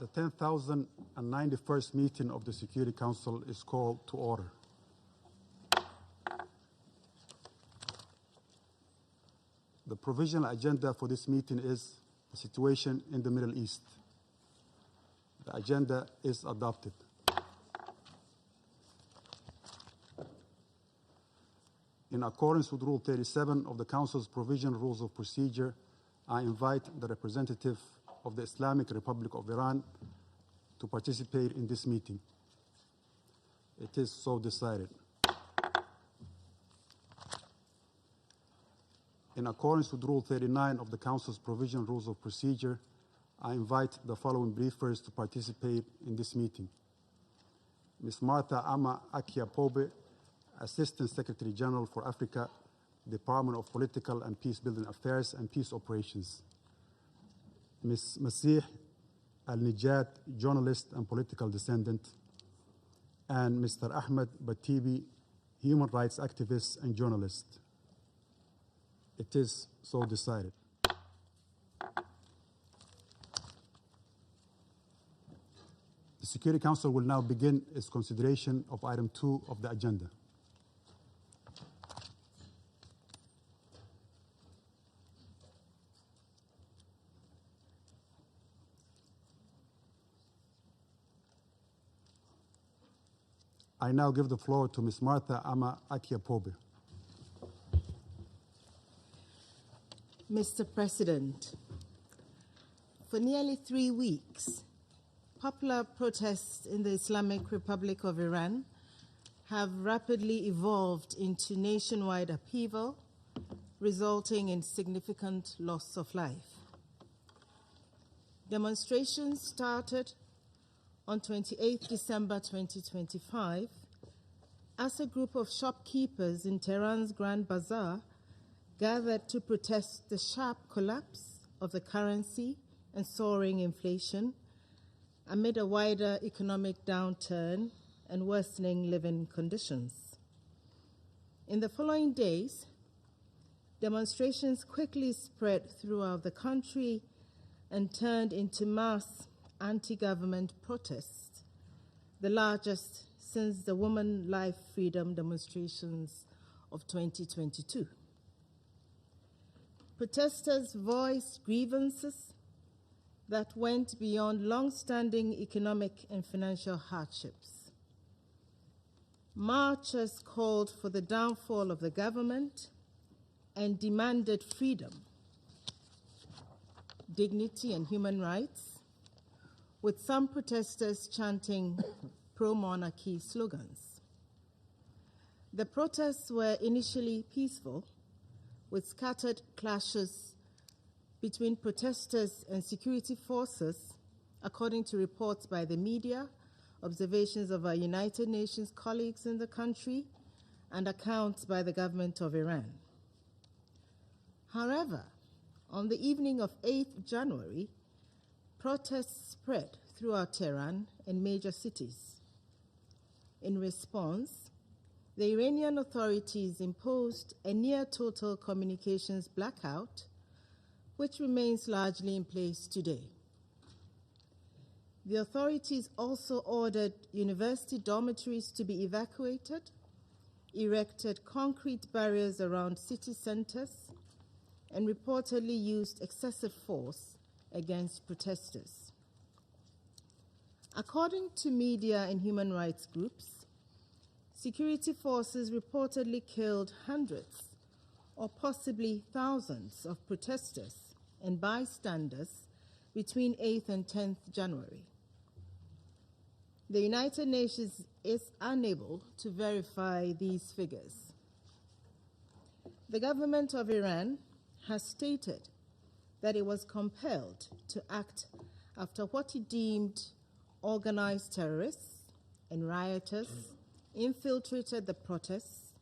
The 10,091st meeting of the Security Council is called to order. The provisional agenda for this meeting is the situation in the Middle East. The agenda is adopted. In accordance with Rule 37 of the Council's Provisional Rules of Procedure, I invite the representative of the Islamic Republic of Iran to participate in this meeting. It is so decided. In accordance with Rule 39 of the Council's Provisional Rules of Procedure, I invite the following briefers to participate in this meeting. Ms. Martha Ama Akia-Pobe, Assistant Secretary General for Africa, Department of Political and Peace-Building Affairs and Peace Operations. Ms. Masih Al-Nijat, journalist and political descendant. And Mr. Ahmed Batibi, human rights activist and journalist. It is so decided. The Security Council will now begin its consideration of item 2 of the agenda. I now give the floor to Ms. Martha Ama Akia-Pobe. Mr. President, for nearly 3 weeks, popular protests in the Islamic Republic of Iran have rapidly evolved into nationwide upheaval, resulting in significant loss of life. Demonstrations started on 28 December 2025 as a group of shopkeepers in Tehran's Grand Bazaar gathered to protest the sharp collapse of the currency and soaring inflation amid a wider economic downturn and worsening living conditions. In the following days, demonstrations quickly spread throughout the country and turned into mass anti-government protests, the largest since the Women Life Freedom demonstrations of 2022. Protesters voiced grievances that went beyond long-standing economic and financial hardships. Marchers called for the downfall of the government and demanded freedom, dignity, and human rights, with some protesters chanting pro-monarchy slogans. The protests were initially peaceful, with scattered clashes between protesters and security forces, according to reports by the media, observations of our United Nations colleagues in the country, and accounts by the government of Iran. However, on the evening of 8th January, protests spread throughout Tehran and major cities. In response, the Iranian authorities imposed a near-total communications blackout, which remains largely in place today. The authorities also ordered university dormitories to be evacuated, erected concrete barriers around city centers, and reportedly used excessive force against protesters. According to media and human rights groups, security forces reportedly killed hundreds or possibly thousands of protesters and bystanders between 8th and 10th January. The United Nations is unable to verify these figures. The government of Iran has stated that it was compelled to act after what it deemed organized terrorists and rioters infiltrated the protests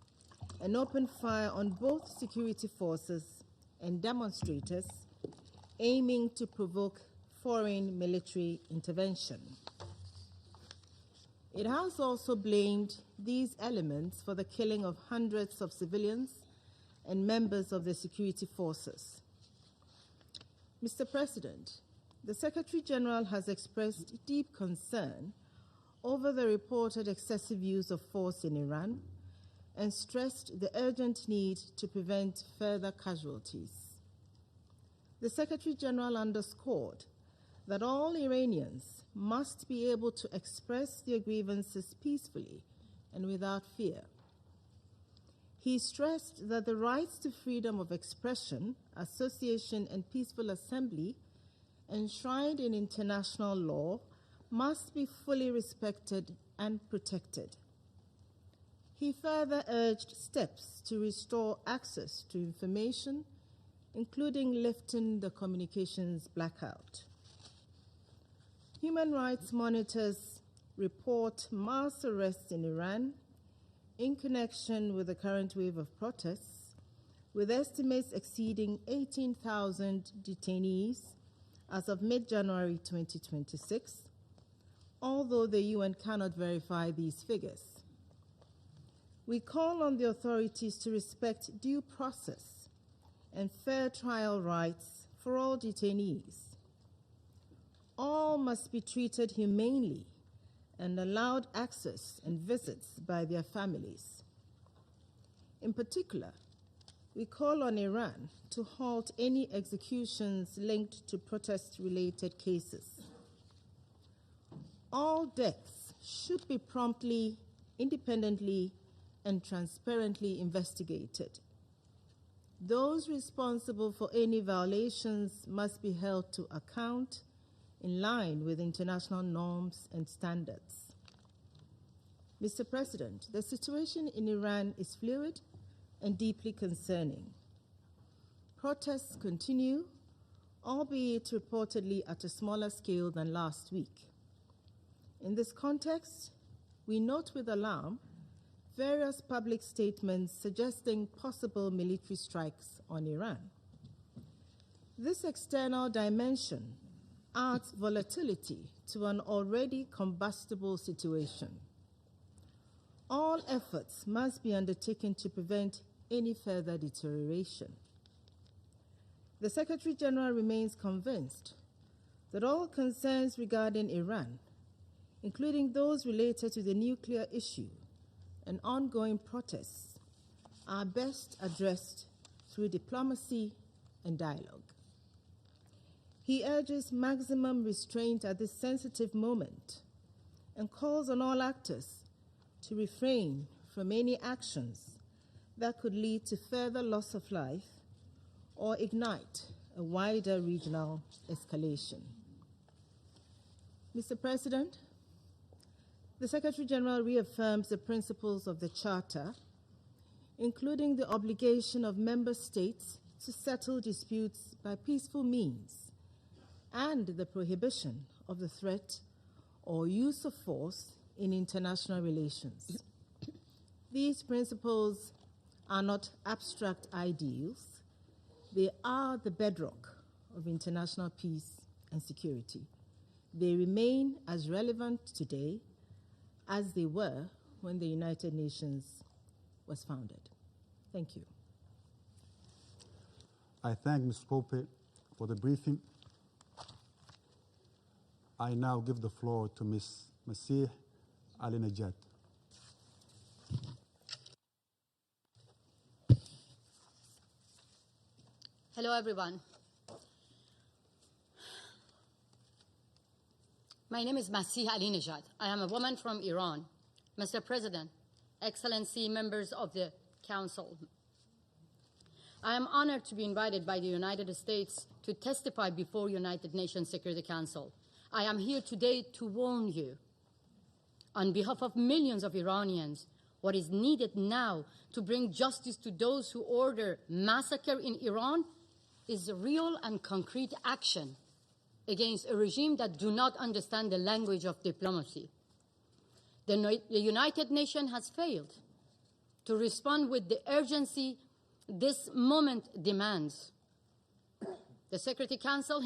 and opened fire on both security forces and demonstrators, aiming to provoke foreign military intervention. It has also blamed these elements for the killing of hundreds of civilians and members of the security forces. Mr. President, The Secretary General has expressed deep concern over the reported excessive use of force in Iran and stressed the urgent need to prevent further casualties. The Secretary General underscored that all Iranians must be able to express their grievances peacefully and without fear. He stressed that the rights to freedom of expression, association, and peaceful assembly enshrined in international law must be fully respected and protected. He further urged steps to restore access to information, including lifting the communications blackout. Human rights monitors report mass arrests in Iran in connection with the current wave of protests, with estimates exceeding 18,000 detainees as of mid-January 2026, although the UN cannot verify these figures. We call on the authorities to respect due process and fair trial rights for all detainees. All must be treated humanely and allowed access and visits by their families. In particular, we call on Iran to halt any executions linked to protest-related cases. All deaths should be promptly, independently, and transparently investigated. Those responsible for any violations must be held to account in line with international norms and standards. Mr. President, the situation in Iran is fluid and deeply concerning. Protests continue, albeit reportedly at a smaller scale than last week. In this context, we note with alarm various public statements suggesting possible military strikes on Iran. This external dimension adds volatility to an already combustible situation. All efforts must be undertaken to prevent any further deterioration. The Secretary General remains convinced that all concerns regarding Iran, including those related to the nuclear issue and ongoing protests, are best addressed through diplomacy and dialogue. He urges maximum restraint at this sensitive moment and calls on all actors to refrain from any actions that could lead to further loss of life or ignite a wider regional escalation. Mr. President, the Secretary General reaffirms the principles of the Charter, including the obligation of member states to settle disputes by peaceful means and the prohibition of the threat or use of force in international relations. These principles are not abstract ideals. They are the bedrock of international peace and security. They remain as relevant today as they were when the United Nations was founded. Thank you. I thank Ms. Pope for the briefing. I now give the floor to Ms. Masih Ali-Najat. Hello, everyone. My name is Masih Ali-Najat. I am a woman from Iran. Mr. President, Excellency, members of the Council, I am honored to be invited by the United States to testify before United Nations Security Council. I am here today to warn you, on behalf of millions of Iranians, what is needed now to bring justice to those who order massacre in Iran is real and concrete action against a regime that do not understand the language of diplomacy. The United Nations has failed to respond with the urgency this moment demands. The Security General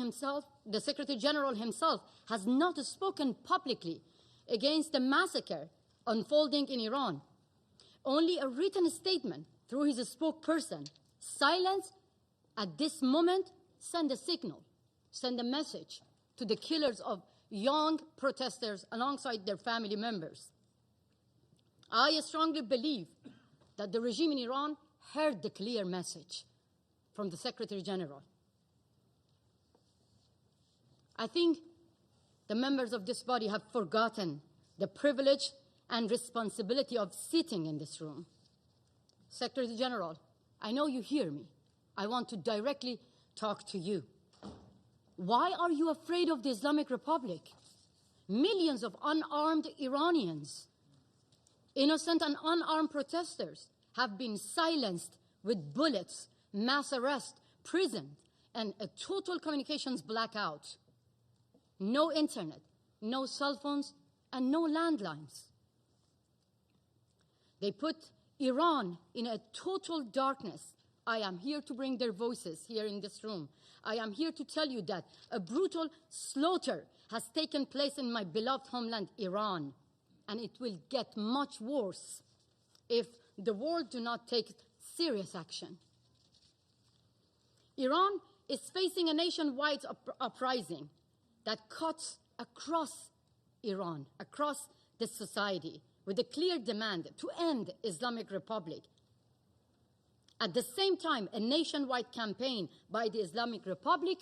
himself has not spoken publicly against the massacre unfolding in Iran. Only a written statement through his spokesperson, silence at this moment, send a signal, send a message to the killers of young protesters alongside their family members. I strongly believe that the regime in Iran heard the clear message from the Secretary General. I think the members of this body have forgotten the privilege and responsibility of sitting in this room. Secretary General, I know you hear me. I want to directly talk to you. Why are you afraid of the Islamic Republic? Millions of unarmed Iranians, innocent and unarmed protesters, have been silenced with bullets, mass arrest, prison, and a total communications blackout. No internet, no cell phones, and no landlines. They put Iran in a total darkness. I am here to bring their voices here in this room. I am here to tell you that a brutal slaughter has taken place in my beloved homeland, Iran, and it will get much worse if the world do not take serious action. Iran is facing a nationwide uprising that cuts across Iran, across the society, with a clear demand to end Islamic Republic. At the same time, a nationwide campaign by the Islamic Republic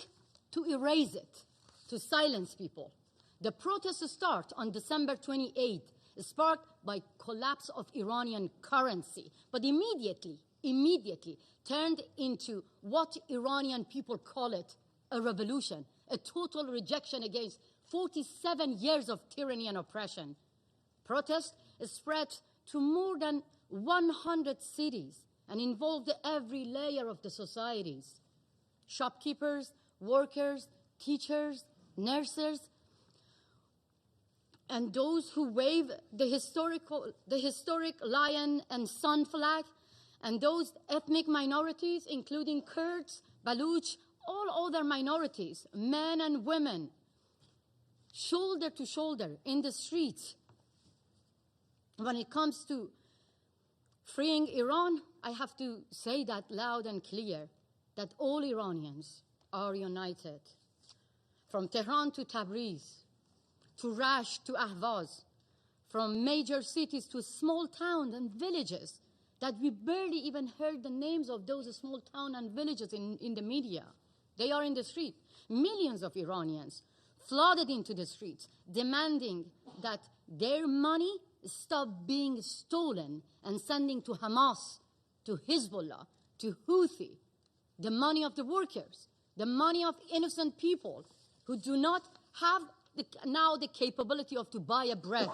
to erase it, to silence people. The protests start on December 28th, sparked by collapse of Iranian currency, but immediately turned into what Iranian people call it, a revolution, a total rejection against 47 years of tyranny and oppression. Protests spread to more than 100 cities and involved every layer of the societies. Shopkeepers, workers, teachers, nurses, and those who wave the historic lion and sun flag, and those ethnic minorities, including Kurds, Baluch, all other minorities, men and women, shoulder to shoulder in the streets. When it comes to freeing Iran, I have to say that loud and clear, that all Iranians are united. From Tehran to Tabriz, to Rash to Ahvaz, from major cities to small towns and villages, that we barely even heard the names of those small towns and villages in the media. They are in the street. Millions of Iranians flooded into the streets, demanding that their money stop being stolen and sending to Hamas, to Hezbollah, to Houthi, the money of the workers, the money of innocent people who do not have now the capability of to buy a bread.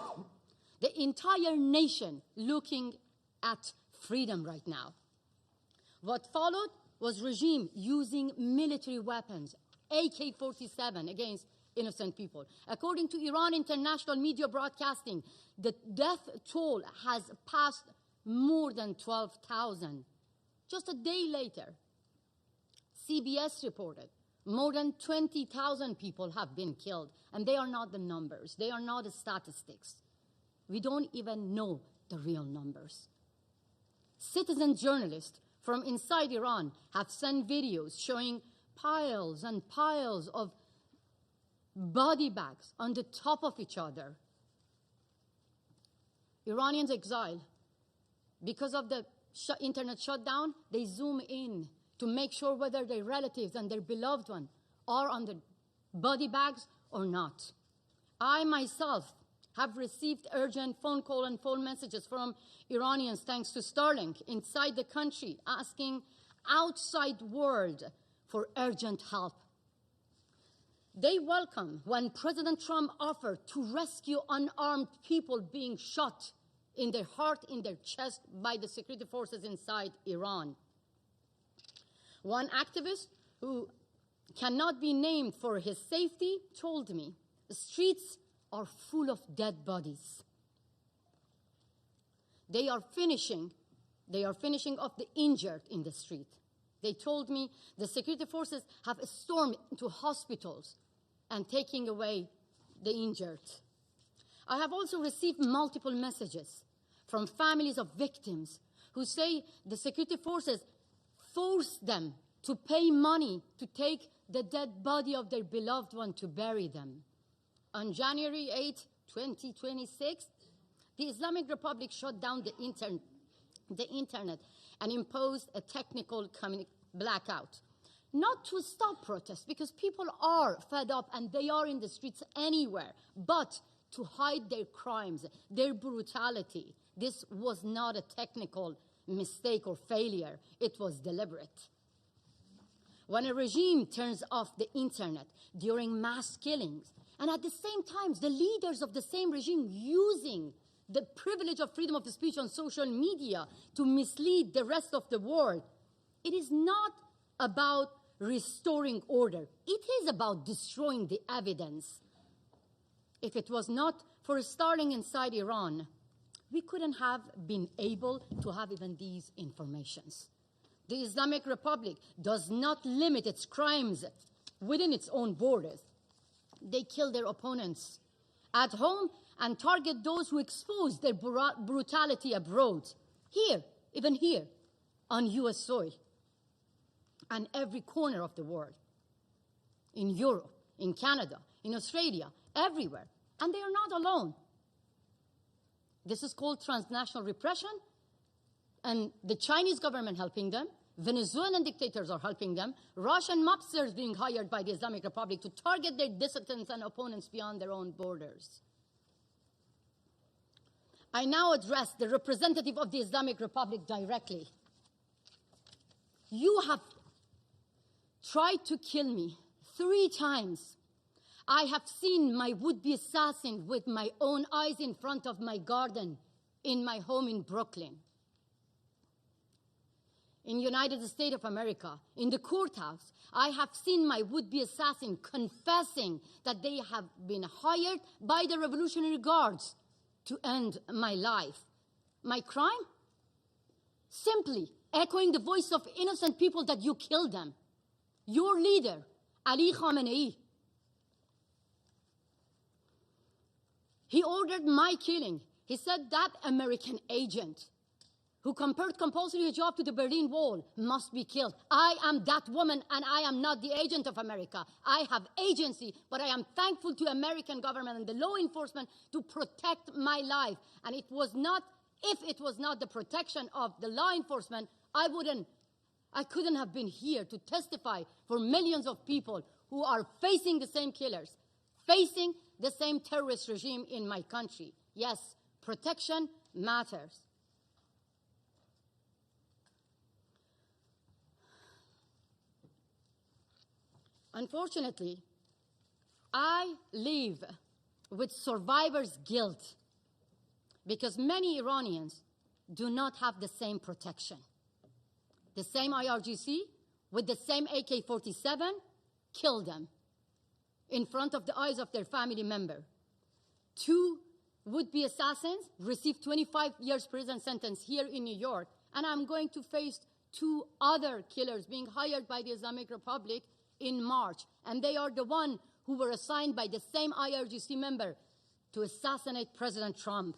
The entire nation looking at freedom right now. What followed was regime using military weapons, AK-47 against innocent people. According to Iran International Media Broadcasting, the death toll has passed more than 12,000. Just a day later, CBS reported more than 20,000 people have been killed, and they are not the numbers. They are not the statistics. We don't even know the real numbers. Citizen journalists from inside Iran have sent videos showing piles and piles of body bags on the top of each other. Iranians exiled. Because of the internet shutdown, they zoom in to make sure whether their relatives and their beloved one are on the body bags or not. I myself have received urgent phone call and phone messages from Iranians, thanks to Starlink, inside the country, asking outside world for urgent help. They welcome when President Trump offered to rescue unarmed people being shot in their heart, in their chest by the security forces inside Iran. One activist who cannot be named for his safety told me, the streets are full of dead bodies. They are finishing off the injured in the street. They told me the security forces have stormed into hospitals and taking away the injured. I have also received multiple messages from families of victims who say the security forces forced them to pay money to take the dead body of their beloved one to bury them. On January 8, 2026, the Islamic Republic shut down the internet and imposed a technical blackout. Not to stop protests, because people are fed up and they are in the streets anywhere, but to hide their crimes, their brutality. This was not a technical mistake or failure. It was deliberate. When a regime turns off the internet during mass killings, and at the same time, the leaders of the same regime using the privilege of freedom of speech on social media to mislead the rest of the world, it is not about restoring order. It is about destroying the evidence. If it was not for starting inside Iran, we couldn't have been able to have even these informations. The Islamic Republic does not limit its crimes within its own borders. They kill their opponents at home and target those who expose their brutality abroad. Here, even here, on US soil, and every corner of the world, in Europe, in Canada, in Australia, everywhere. And they are not alone. This is called transnational repression, and the Chinese government helping them, Venezuelan dictators are helping them, Russian mobsters being hired by the Islamic Republic to target their dissidents and opponents beyond their own borders. I now address the representative of the Islamic Republic directly. You have tried to kill me 3 times. I have seen my would-be assassin with my own eyes in front of my garden in my home in Brooklyn. In United States of America, in the courthouse, I have seen my would-be assassin confessing that they have been hired by the Revolutionary Guards to end my life. My crime? Simply echoing the voice of innocent people that you killed them. Your leader, Ali Khamenei, he ordered my killing. He said that American agent who compared compulsory hijab to the Berlin Wall must be killed. I am that woman, and I am not the agent of America. I have agency, but I am thankful to American government and the law enforcement to protect my life. And if it was not the protection of the law enforcement, I couldn't have been here to testify for millions of people who are facing the same killers, facing the same terrorist regime in my country. Yes, protection matters. Unfortunately, I live with survivor's guilt because many Iranians do not have the same protection. The same IRGC with the same AK-47 killed them in front of the eyes of their family member. 2 would-be assassins received 25 years prison sentence here in New York, and I'm going to face 2 other killers being hired by the Islamic Republic in March, and they are the one who were assigned by the same IRGC member to assassinate President Trump.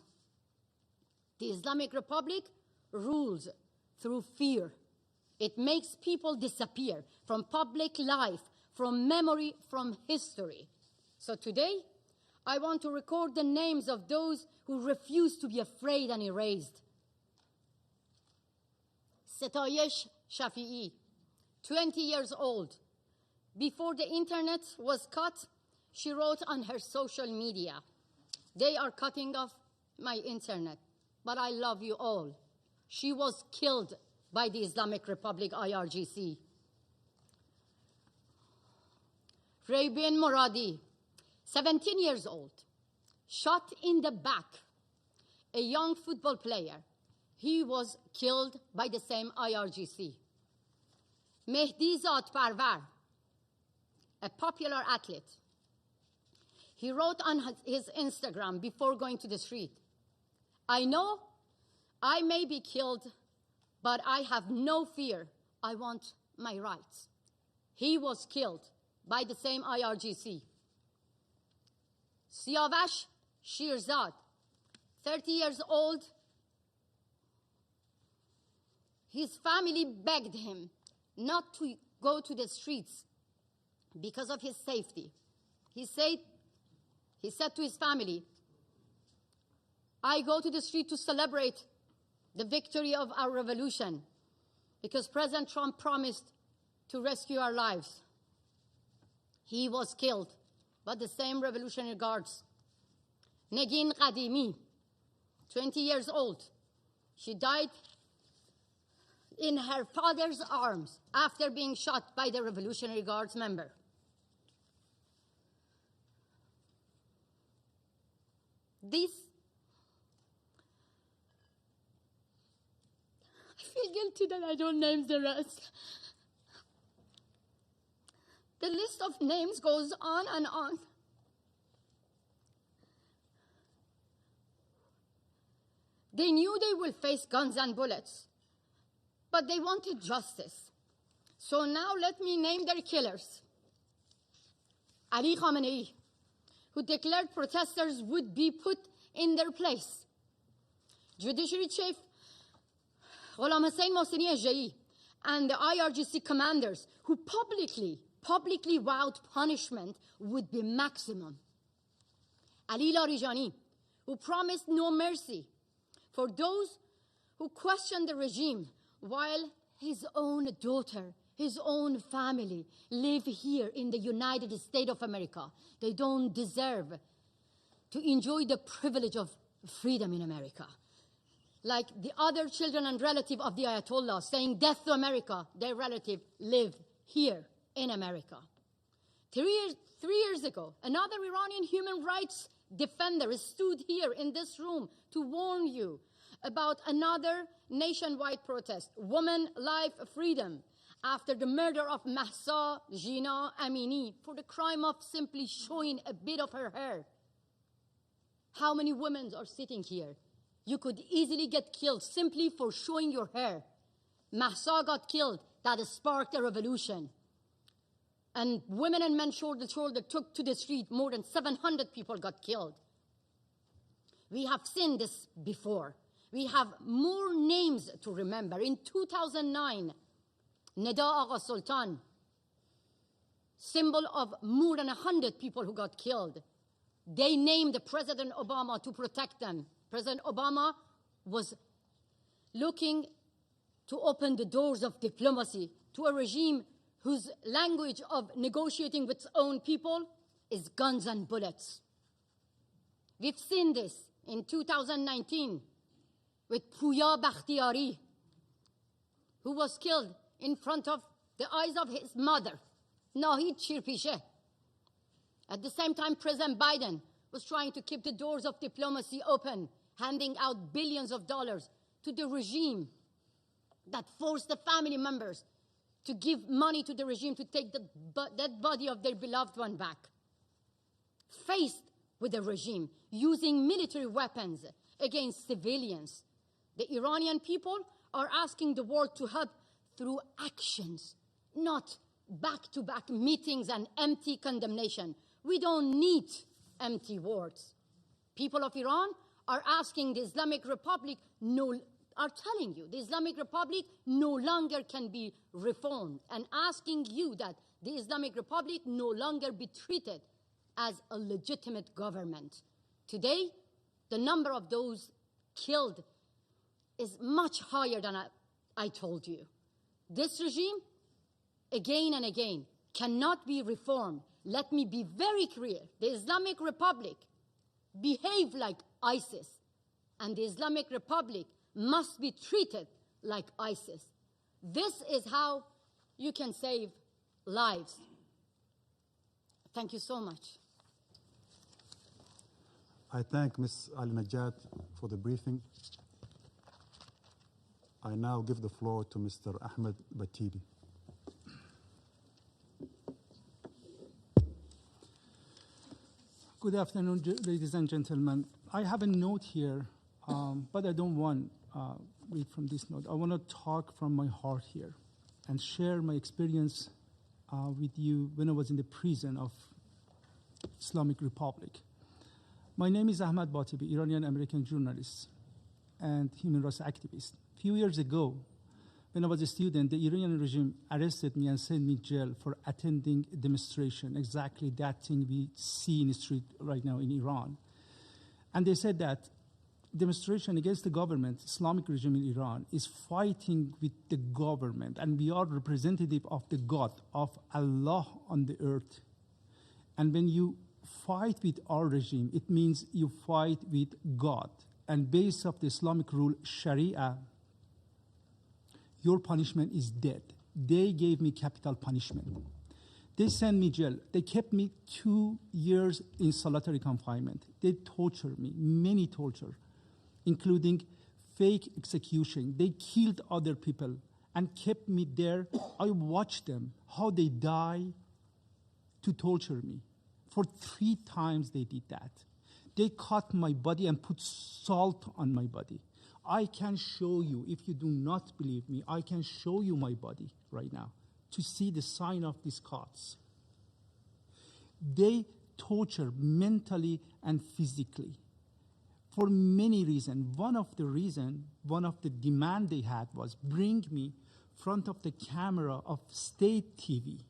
The Islamic Republic rules through fear. It makes people disappear from public life, from memory, from history. So today, I want to record the names of those who refuse to be afraid and erased. Setayesh Shafi'i, 20 years old. Before the internet was cut, she wrote on her social media, "They are cutting off my internet, but I love you all." She was killed by the Islamic Republic IRGC. Raybin Moradi, 17 years old, shot in the back, a young football player. He was killed by the same IRGC. Mehdi Zadparvar, a popular athlete. He wrote on his Instagram before going to the street, "I know I may be killed, but I have no fear. I want my rights." He was killed by the same IRGC. Siavash Shirzad, 30 years old. His family begged him not to go to the streets because of his safety. He said to his family, I go to the street to celebrate the victory of our revolution because President Trump promised to rescue our lives. He was killed by the same Revolutionary Guards. Negin Qadimi, 20 years old, she died in her father's arms after being shot by the Revolutionary Guards member. I feel guilty that I don't name the rest. The list of names goes on and on. They knew they will face guns and bullets, but they wanted justice. So now let me name their killers. Ali Khamenei, who declared protesters would be put in their place. Judiciary Chief Ghulam Hussein Mohseni Ejei and the IRGC commanders who publicly vowed punishment would be maximum. Ali Larijani, who promised no mercy for those who questioned the regime while his own daughter, his own family live here in the United States of America. They don't deserve to enjoy the privilege of freedom in America. Like the other children and relatives of the Ayatollah saying death to America, their relative live here in America. 3 years ago, another Iranian human rights defender stood here in this room to warn you about another nationwide protest, Women, Life, Freedom, after the murder of Mahsa Jina Amini for the crime of simply showing a bit of her hair. How many women are sitting here? You could easily get killed simply for showing your hair. Mahsa got killed. That sparked a revolution. And women and men shoulder to shoulder took to the street. More than 700 people got killed. We have seen this before. We have more names to remember. In 2009, Neda Agha Sultan, symbol of more than 100 people who got killed. They named President Obama to protect them. President Obama was looking to open the doors of diplomacy to a regime whose language of negotiating with its own people is guns and bullets. We've seen this in 2019 with Pouya Bakhtiari, who was killed in front of the eyes of his mother, Nahid Shirpishe. At the same time, President Biden was trying to keep the doors of diplomacy open, handing out billions of dollars to the regime that forced the family members to give money to the regime to take the dead body of their beloved one back. Faced with the regime using military weapons against civilians, the Iranian people are asking the world to help through actions, not back-to-back meetings and empty condemnation. We don't need empty words. People of Iran are asking the Islamic Republic, are telling you the Islamic Republic no longer can be reformed, and asking you that the Islamic Republic no longer be treated as a legitimate government. Today, the number of those killed is much higher than I told you. This regime, again and again, cannot be reformed. Let me be very clear. The Islamic Republic behave like ISIS, and the Islamic Republic must be treated like ISIS. This is how you can save lives. Thank you so much. I thank Ms. Al-Najjad for the briefing. I now give the floor to Mr. Ahmed Batili. Good afternoon, ladies and gentlemen. I have a note here, but I don't want to read from this note. I want to talk from my heart here and share my experience with you when I was in the prison of Islamic Republic. My name is Ahmed Batibi, Iranian-American journalist and human rights activist. A few years ago, when I was a student, the Iranian regime arrested me and sent me to jail for attending a demonstration, exactly that thing we see in the street right now in Iran. And they said that demonstration against the government, Islamic regime in Iran, is fighting with the government, and we are representative of the God, of Allah on the earth. And when you fight with our regime, it means you fight with God. And based of the Islamic rule, Sharia, your punishment is death. They gave me capital punishment. They sent me jail. They kept me 2 years in solitary confinement. They tortured me, many torture, including fake execution. They killed other people and kept me there. I watched them, how they die to torture me. For 3 times they did that. They cut my body and put salt on my body. I can show you, if you do not believe me, I can show you my body right now to see the sign of these cuts. They torture mentally and physically for many reasons. One of the demand they had was bring me front of the camera of state TV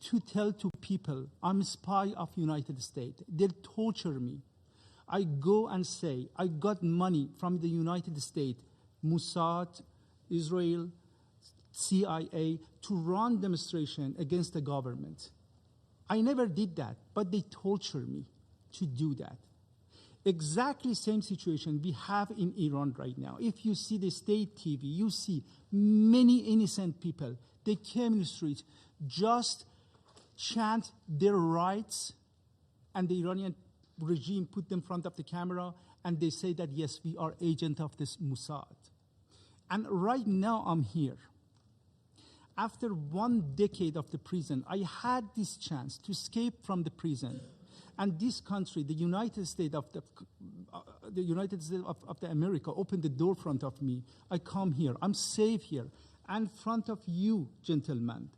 to tell to people I'm a spy of United States. They torture me. I go and say, I got money from the United States, Mossad, Israel, CIA, to run demonstration against the government. I never did that, but they torture me to do that. Exactly same situation we have in Iran right now. If you see the state TV, you see many innocent people. They came in the street, just chant their rights, and the Iranian regime put them in front of the camera, and they say that, yes, we are agent of this Mossad. And right now I'm here. After 1 decade of the prison, I had this chance to escape from the prison. And this country, the United States of America, opened the door in front of me. I come here. I'm safe here. And in front of you, gentlemen,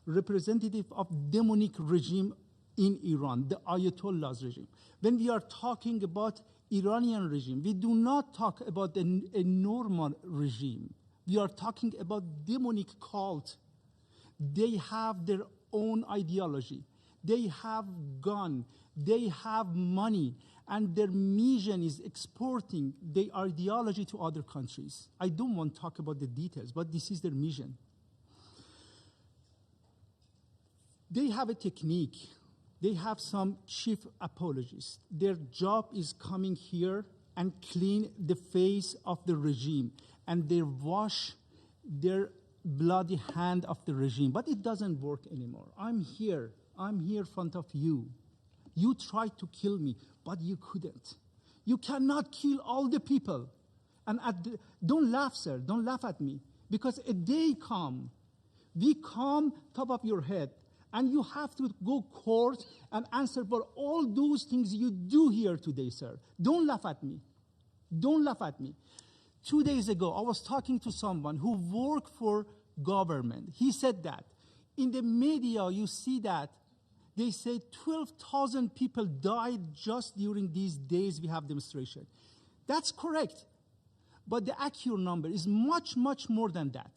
representative of demonic regime in Iran, the Ayatollah's regime. When we are talking about Iranian regime, we do not talk about a normal regime. We are talking about demonic cult. They have their own ideology. They have gun. They have money. And their mission is exporting their ideology to other countries. I don't want to talk about the details, but this is their mission. They have a technique. They have some chief apologists. Their job is coming here and clean the face of the regime, and they wash their bloody hand of the regime. But it doesn't work anymore. I'm here in front of you. You tried to kill me, but you couldn't. You cannot kill all the people. And don't laugh, sir. Don't laugh at me. Because a day come, we come top of your head, and you have to go court and answer for all those things you do here today, sir. Don't laugh at me. Don't laugh at me. 2 days ago, I was talking to someone who worked for government. He said that. In the media, you see that. They say 12,000 people died just during these days we have demonstration. That's correct. But the accurate number is much, much more than that.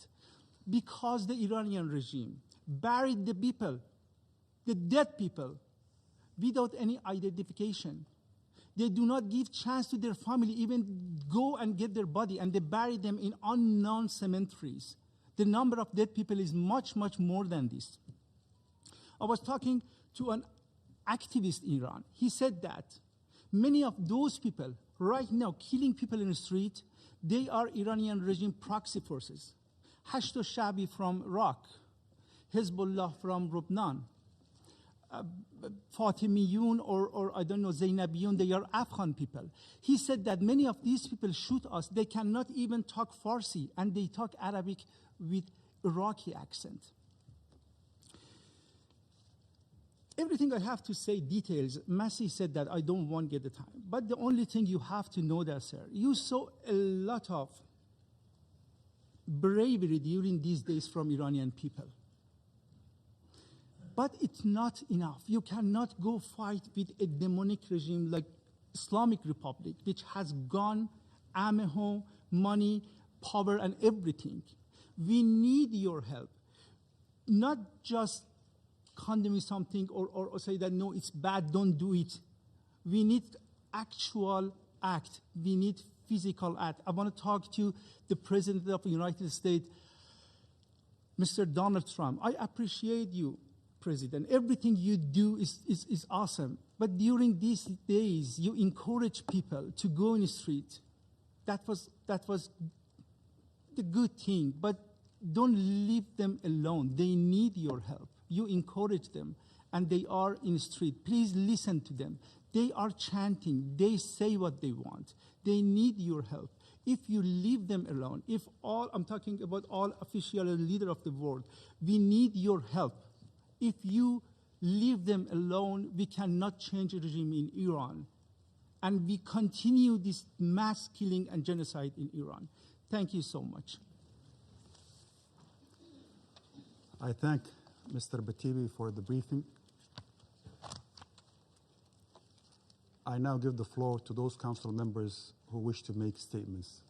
Because the Iranian regime buried the people, the dead people, without any identification. They do not give chance to their family even go and get their body, and they bury them in unknown cemeteries. The number of dead people is much, much more than this. I was talking to an activist in Iran. He said that many of those people right now killing people in the street, they are Iranian regime proxy forces. Hashto Shabi from Iraq, Hezbollah from Lebanon, Fatimiyun or I don't know, Zainabiyun, they are Afghan people. He said that many of these people shoot us. They cannot even talk Farsi, and they talk Arabic with Iraqi accent. Everything I have to say, details, Massey said that I don't want to get the time. But the only thing you have to know that, sir, you saw a lot of bravery during these days from Iranian people. But it's not enough. You cannot go fight with a demonic regime like Islamic Republic, which has gun, ammo, money, power, and everything. We need your help. Not just condemning something or say that, no, it's bad, don't do it. We need actual act. We need physical act. I want to talk to the President of the United States, Mr. Donald Trump. I appreciate you, President. Everything you do is awesome. But during these days, you encourage people to go in the street. That was the good thing. But don't leave them alone. They need your help. You encourage them, and they are in the street. Please listen to them. They are chanting. They say what they want. They need your help. If you leave them alone, I'm talking about all official leaders of the world, we need your help. If you leave them alone, we cannot change the regime in Iran. And we continue this mass killing and genocide in Iran. Thank you so much. I thank Mr. Batibi for the briefing. I now give the floor to those council members who wish to make statements.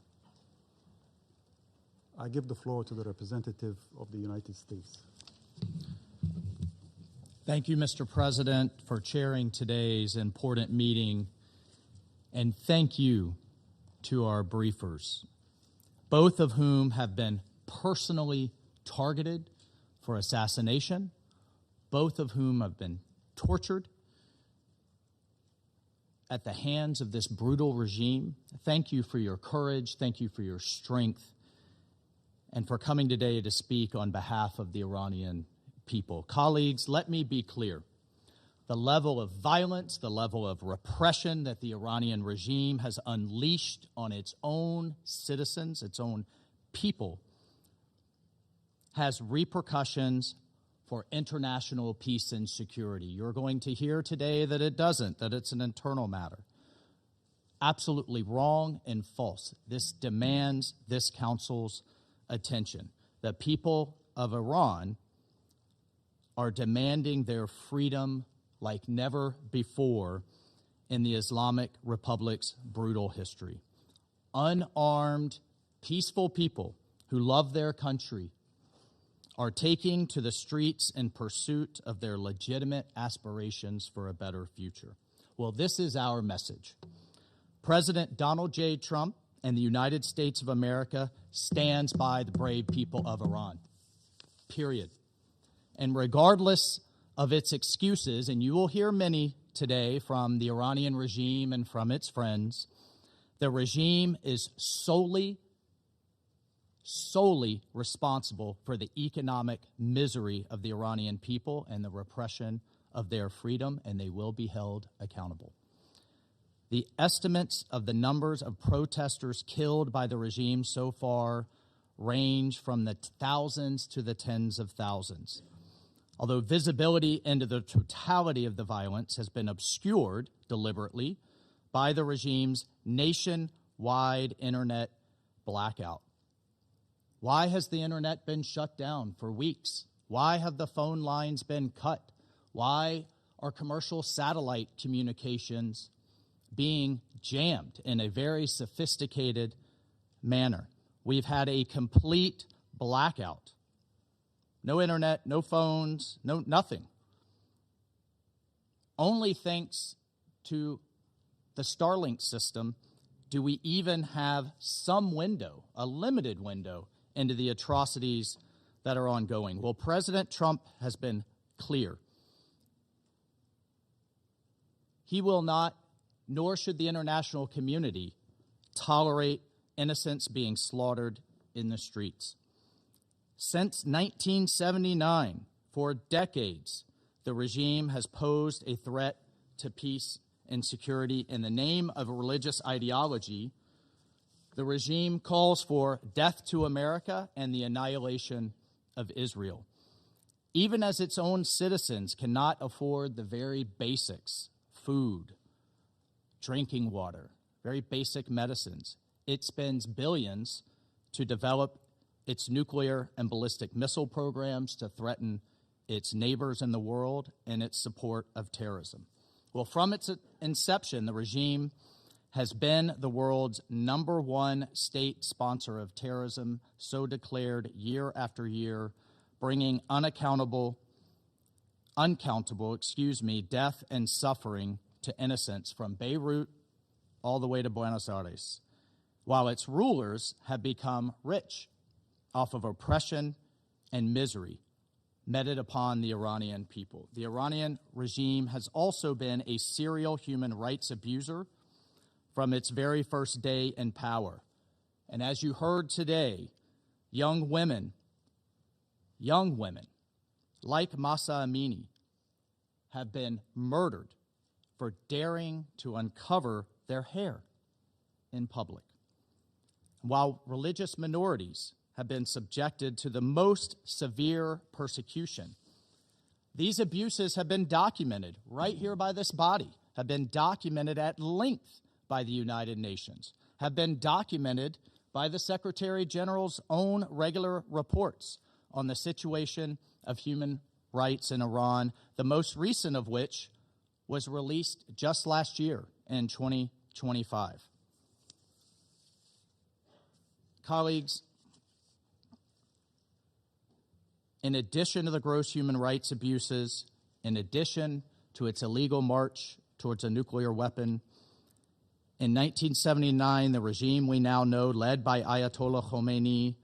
I give the floor to the representative of the United States. Thank you, Mr. President, for chairing today's important meeting, and thank you to our briefers, both of whom have been personally targeted for assassination, both of whom have been tortured at the hands of this brutal regime. Thank you for your courage. Thank you for your strength, and for coming today to speak on behalf of the Iranian people. Colleagues, let me be clear. The level of violence, the level of repression that the Iranian regime has unleashed on its own citizens, its own people, has repercussions for international peace and security. You're going to hear today that it doesn't, that it's an internal matter. Absolutely wrong and false. This demands this council's attention. The people of Iran are demanding their freedom like never before in the Islamic Republic's brutal history. Unarmed, peaceful people who love their country are taking to the streets in pursuit of their legitimate aspirations for a better future. Well, this is our message. President Donald J. Trump and the United States of America stands by the brave people of Iran, period. And regardless of its excuses, and you will hear many today from the Iranian regime and from its friends, the regime is solely responsible for the economic misery of the Iranian people and the repression of their freedom, and they will be held accountable. The estimates of the numbers of protesters killed by the regime so far range from the thousands to the tens of thousands. Although visibility into the totality of the violence has been obscured deliberately by the regime's nationwide internet blackout. Why has the internet been shut down for weeks? Why have the phone lines been cut? Why are commercial satellite communications being jammed in a very sophisticated manner? We've had a complete blackout. No internet, no phones, nothing. Only thanks to the Starlink system do we even have some window, a limited window, into the atrocities that are ongoing. Well, President Trump has been clear. He will not, nor should the international community, tolerate innocents being slaughtered in the streets. Since 1979, for decades, the regime has posed a threat to peace and security in the name of a religious ideology. The regime calls for death to America and the annihilation of Israel. Even as its own citizens cannot afford the very basics, food, drinking water, very basic medicines, it spends billions to develop its nuclear and ballistic missile programs to threaten its neighbors in the world and its support of terrorism. Well, from its inception, the regime has been the world's #1 state sponsor of terrorism, so declared year after year, bringing uncountable death and suffering to innocents from Beirut all the way to Buenos Aires, while its rulers have become rich off of oppression and misery meted upon the Iranian people. The Iranian regime has also been a serial human rights abuser from its very first day in power. And as you heard today, young women like Mahsa Amini have been murdered for daring to uncover their hair in public, while religious minorities have been subjected to the most severe persecution. These abuses have been documented right here by this body, have been documented at length by the United Nations, have been documented by the Secretary General's own regular reports on the situation of human rights in Iran, the most recent of which was released just last year in 2025. Colleagues, in addition to the gross human rights abuses, in addition to its illegal march towards a nuclear weapon, in 1979, the regime we now know, led by Ayatollah Khomeini,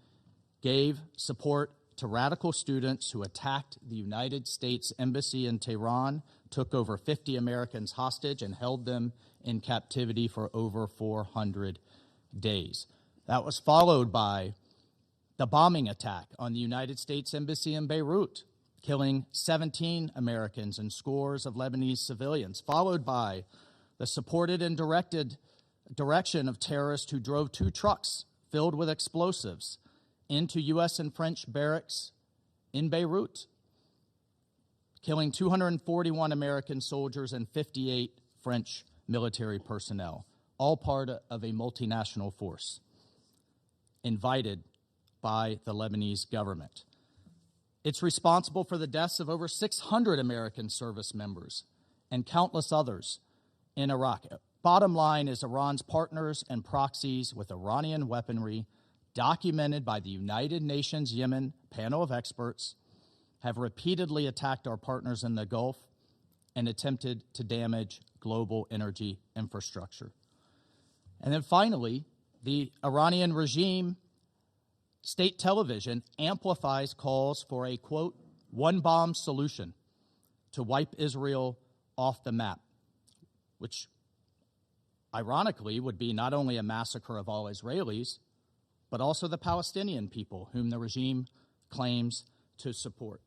gave support to radical students who attacked the United States Embassy in Tehran, took over 50 Americans hostage, and held them in captivity for over 400 days. That was followed by the bombing attack on the United States Embassy in Beirut, killing 17 Americans and scores of Lebanese civilians, followed by the supported and direction of terrorists who drove 2 trucks filled with explosives into U.S. and French barracks in Beirut, killing 241 American soldiers and 58 French military personnel, all part of a multinational force invited by the Lebanese government. It's responsible for the deaths of over 600 American service members and countless others in Iraq. Bottom line is Iran's partners and proxies with Iranian weaponry, documented by the United Nations Yemen panel of experts, have repeatedly attacked our partners in the Gulf and attempted to damage global energy infrastructure. And then finally, the Iranian regime state television amplifies calls for a, quote, one-bomb solution to wipe Israel off the map, which ironically would be not only a massacre of all Israelis, but also the Palestinian people whom the regime claims to support.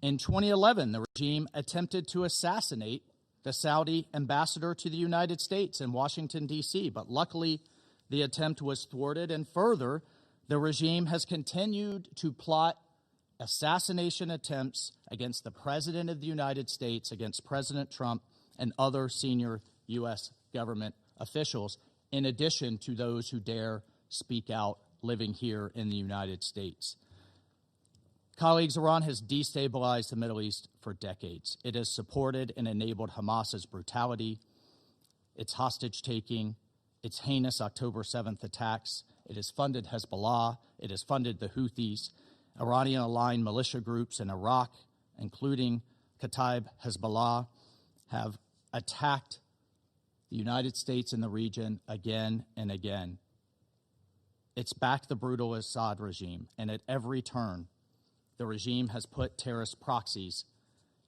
In 2011, the regime attempted to assassinate the Saudi ambassador to the United States in Washington, D.C., but luckily the attempt was thwarted, and further, the regime has continued to plot assassination attempts against the President of the United States, against President Trump, and other senior U.S. government officials, in addition to those who dare speak out living here in the United States. Colleagues, Iran has destabilized the Middle East for decades. It has supported and enabled Hamas's brutality, its hostage-taking, its heinous October 7th attacks. It has funded Hezbollah. It has funded the Houthis. Iranian-aligned militia groups in Iraq, including Kataib Hezbollah, have attacked the United States and the region again and again. It's backed the brutal Assad regime, and at every turn, the regime has put terrorist proxies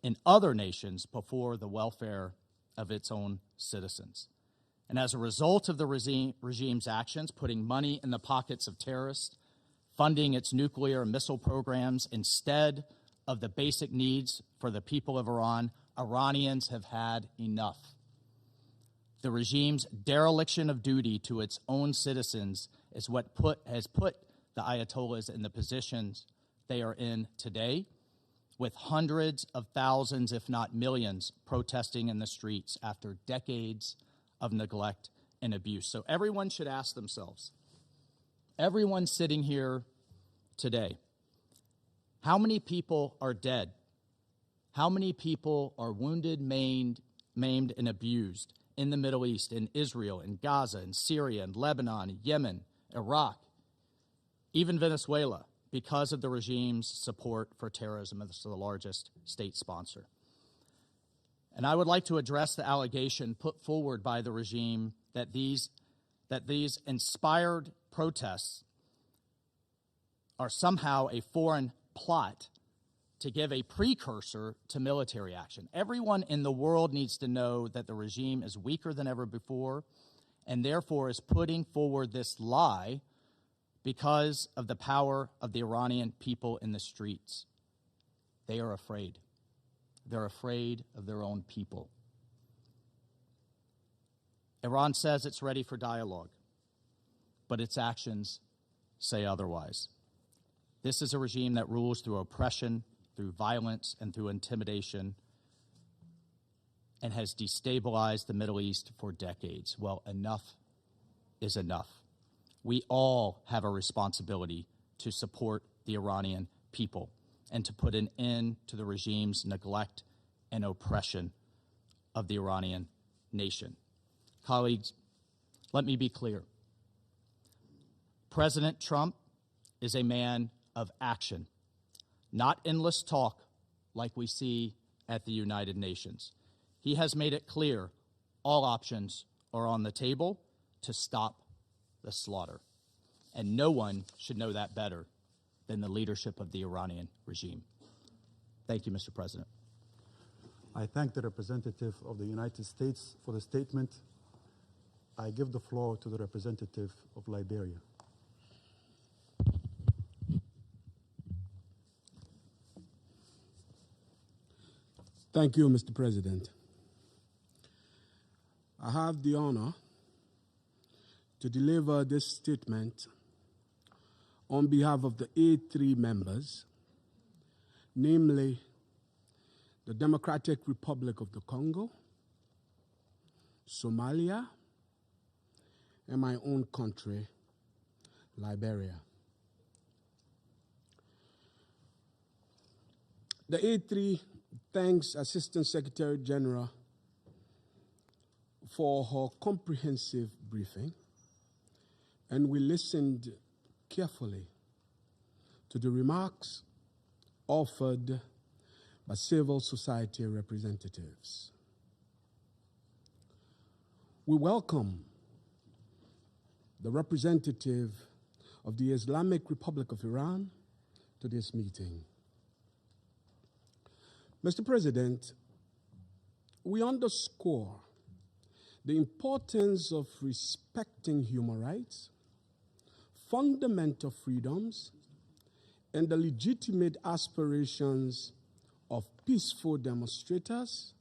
in other nations before the welfare of its own citizens. And as a result of the regime's actions, putting money in the pockets of terrorists, funding its nuclear and missile programs instead of the basic needs for the people of Iran, Iranians have had enough. The regime's dereliction of duty to its own citizens is what has put the Ayatollahs in the positions they are in today, with hundreds of thousands, if not millions, protesting in the streets after decades of neglect and abuse. So everyone should ask themselves, everyone sitting here today, how many people are dead? How many people are wounded, maimed, and abused in the Middle East, in Israel, in Gaza, in Syria, in Lebanon, in Yemen, Iraq, even Venezuela, because of the regime's support for terrorism. It's the largest state sponsor. And I would like to address the allegation put forward by the regime that these inspired protests are somehow a foreign plot to give a precursor to military action. Everyone in the world needs to know that the regime is weaker than ever before and therefore is putting forward this lie because of the power of the Iranian people in the streets. They are afraid. They're afraid of their own people. Iran says it's ready for dialogue, but its actions say otherwise. This is a regime that rules through oppression, through violence, and through intimidation, and has destabilized the Middle East for decades. Well, enough is enough. We all have a responsibility to support the Iranian people and to put an end to the regime's neglect and oppression of the Iranian nation. Colleagues, let me be clear. President Trump is a man of action, not endless talk like we see at the United Nations. He has made it clear all options are on the table to stop the slaughter. And no one should know that better than the leadership of the Iranian regime. Thank you, Mr. President. I thank the representative of the United States for the statement. I give the floor to the representative of Liberia. Thank you, Mr. President. I have the honor to deliver this statement on behalf of the A3 members, namely the Democratic Republic of the Congo, Somalia, and my own country, Liberia. The A3 thanks Assistant Secretary General for her comprehensive briefing, and we listened carefully to the remarks offered by civil society representatives. We welcome the representative of the Islamic Republic of Iran to this meeting. Mr. President, we underscore the importance of respecting human rights, fundamental freedoms, and the legitimate aspirations of peaceful demonstrators,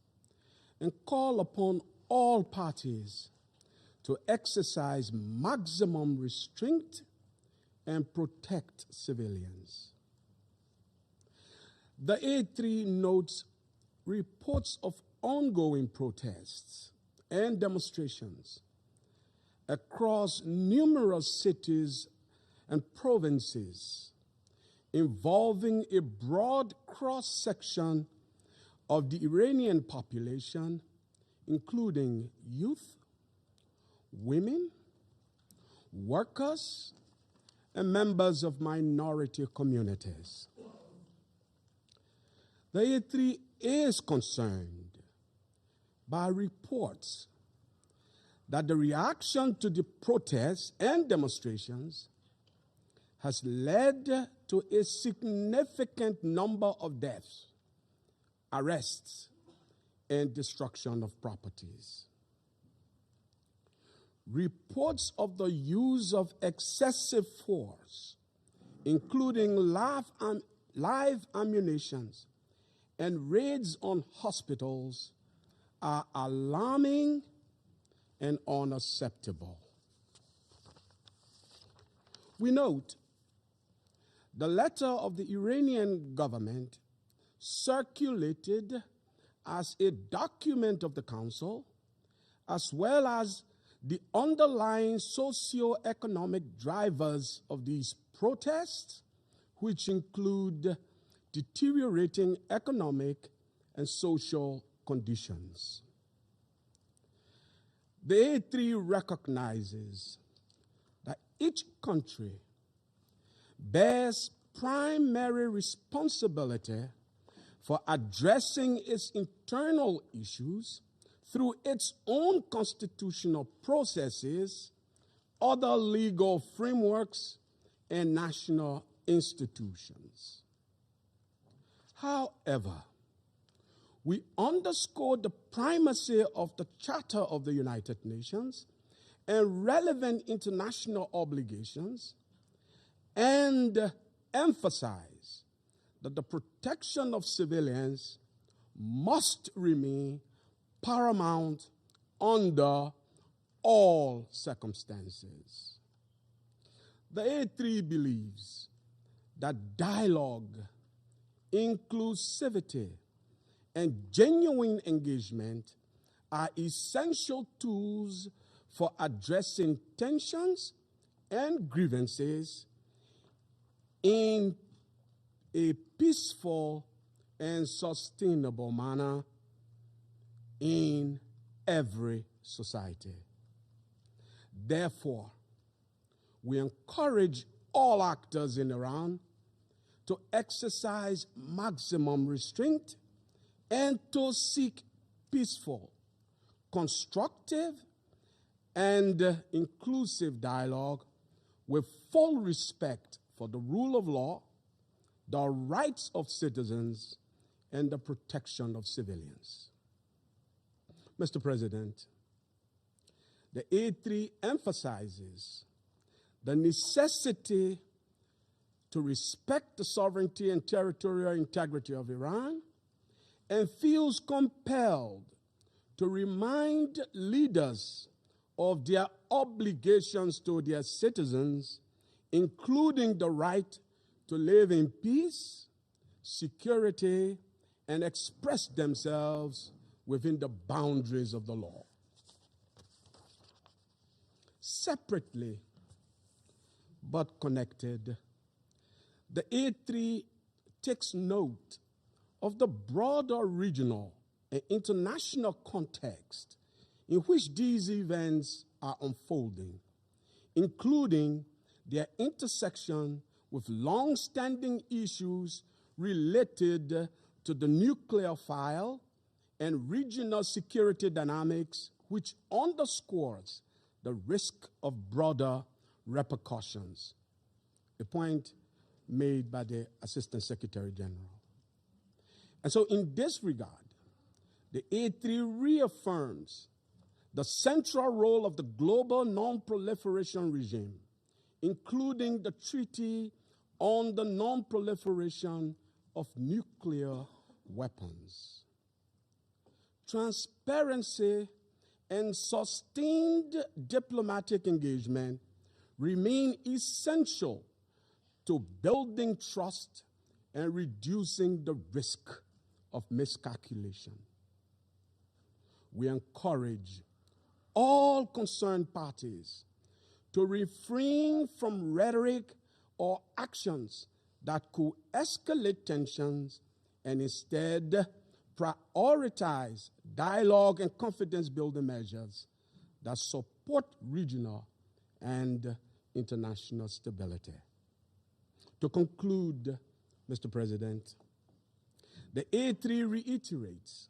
and call upon all parties to exercise maximum restraint and protect civilians. The A3 notes reports of ongoing protests and demonstrations across numerous cities and provinces involving a broad cross-section of the Iranian population, including youth, women, workers, and members of minority communities. The A3 is concerned by reports that the reaction to the protests and demonstrations has led to a significant number of deaths, arrests, and destruction of properties. Reports of the use of excessive force, including live ammunition and raids on hospitals, are alarming and unacceptable. We note the letter of the Iranian government circulated as a document of the Council, as well as the underlying socio-economic drivers of these protests, which include deteriorating economic and social conditions. The A3 recognizes that each country bears primary responsibility for addressing its internal issues through its own constitutional processes, other legal frameworks, and national institutions. However, we underscore the primacy of the Charter of the United Nations and relevant international obligations, and emphasize that the protection of civilians must remain paramount under all circumstances. The A3 believes that dialogue, inclusivity, and genuine engagement are essential tools for addressing tensions and grievances in a peaceful and sustainable manner in every society. Therefore, we encourage all actors in Iran to exercise maximum restraint and to seek peaceful, constructive, and inclusive dialogue with full respect for the rule of law, the rights of citizens, and the protection of civilians. Mr. President, the A3 emphasizes the necessity to respect the sovereignty and territorial integrity of Iran and feels compelled to remind leaders of their obligations to their citizens, including the right to live in peace, security, and express themselves within the boundaries of the law. Separately but connected, the A3 takes note of the broader regional and international context in which these events are unfolding, including their intersection with long-standing issues related to the nuclear file and regional security dynamics, which underscores the risk of broader repercussions, a point made by the Assistant Secretary General. And so in this regard, the A3 reaffirms the central role of the global non-proliferation regime, including the Treaty on the Non-Proliferation of Nuclear Weapons. Transparency and sustained diplomatic engagement remain essential to building trust and reducing the risk of miscalculation. We encourage all concerned parties to refrain from rhetoric or actions that could escalate tensions and instead prioritize dialogue and confidence-building measures that support regional and international stability. To conclude, Mr. President, the A3 reiterates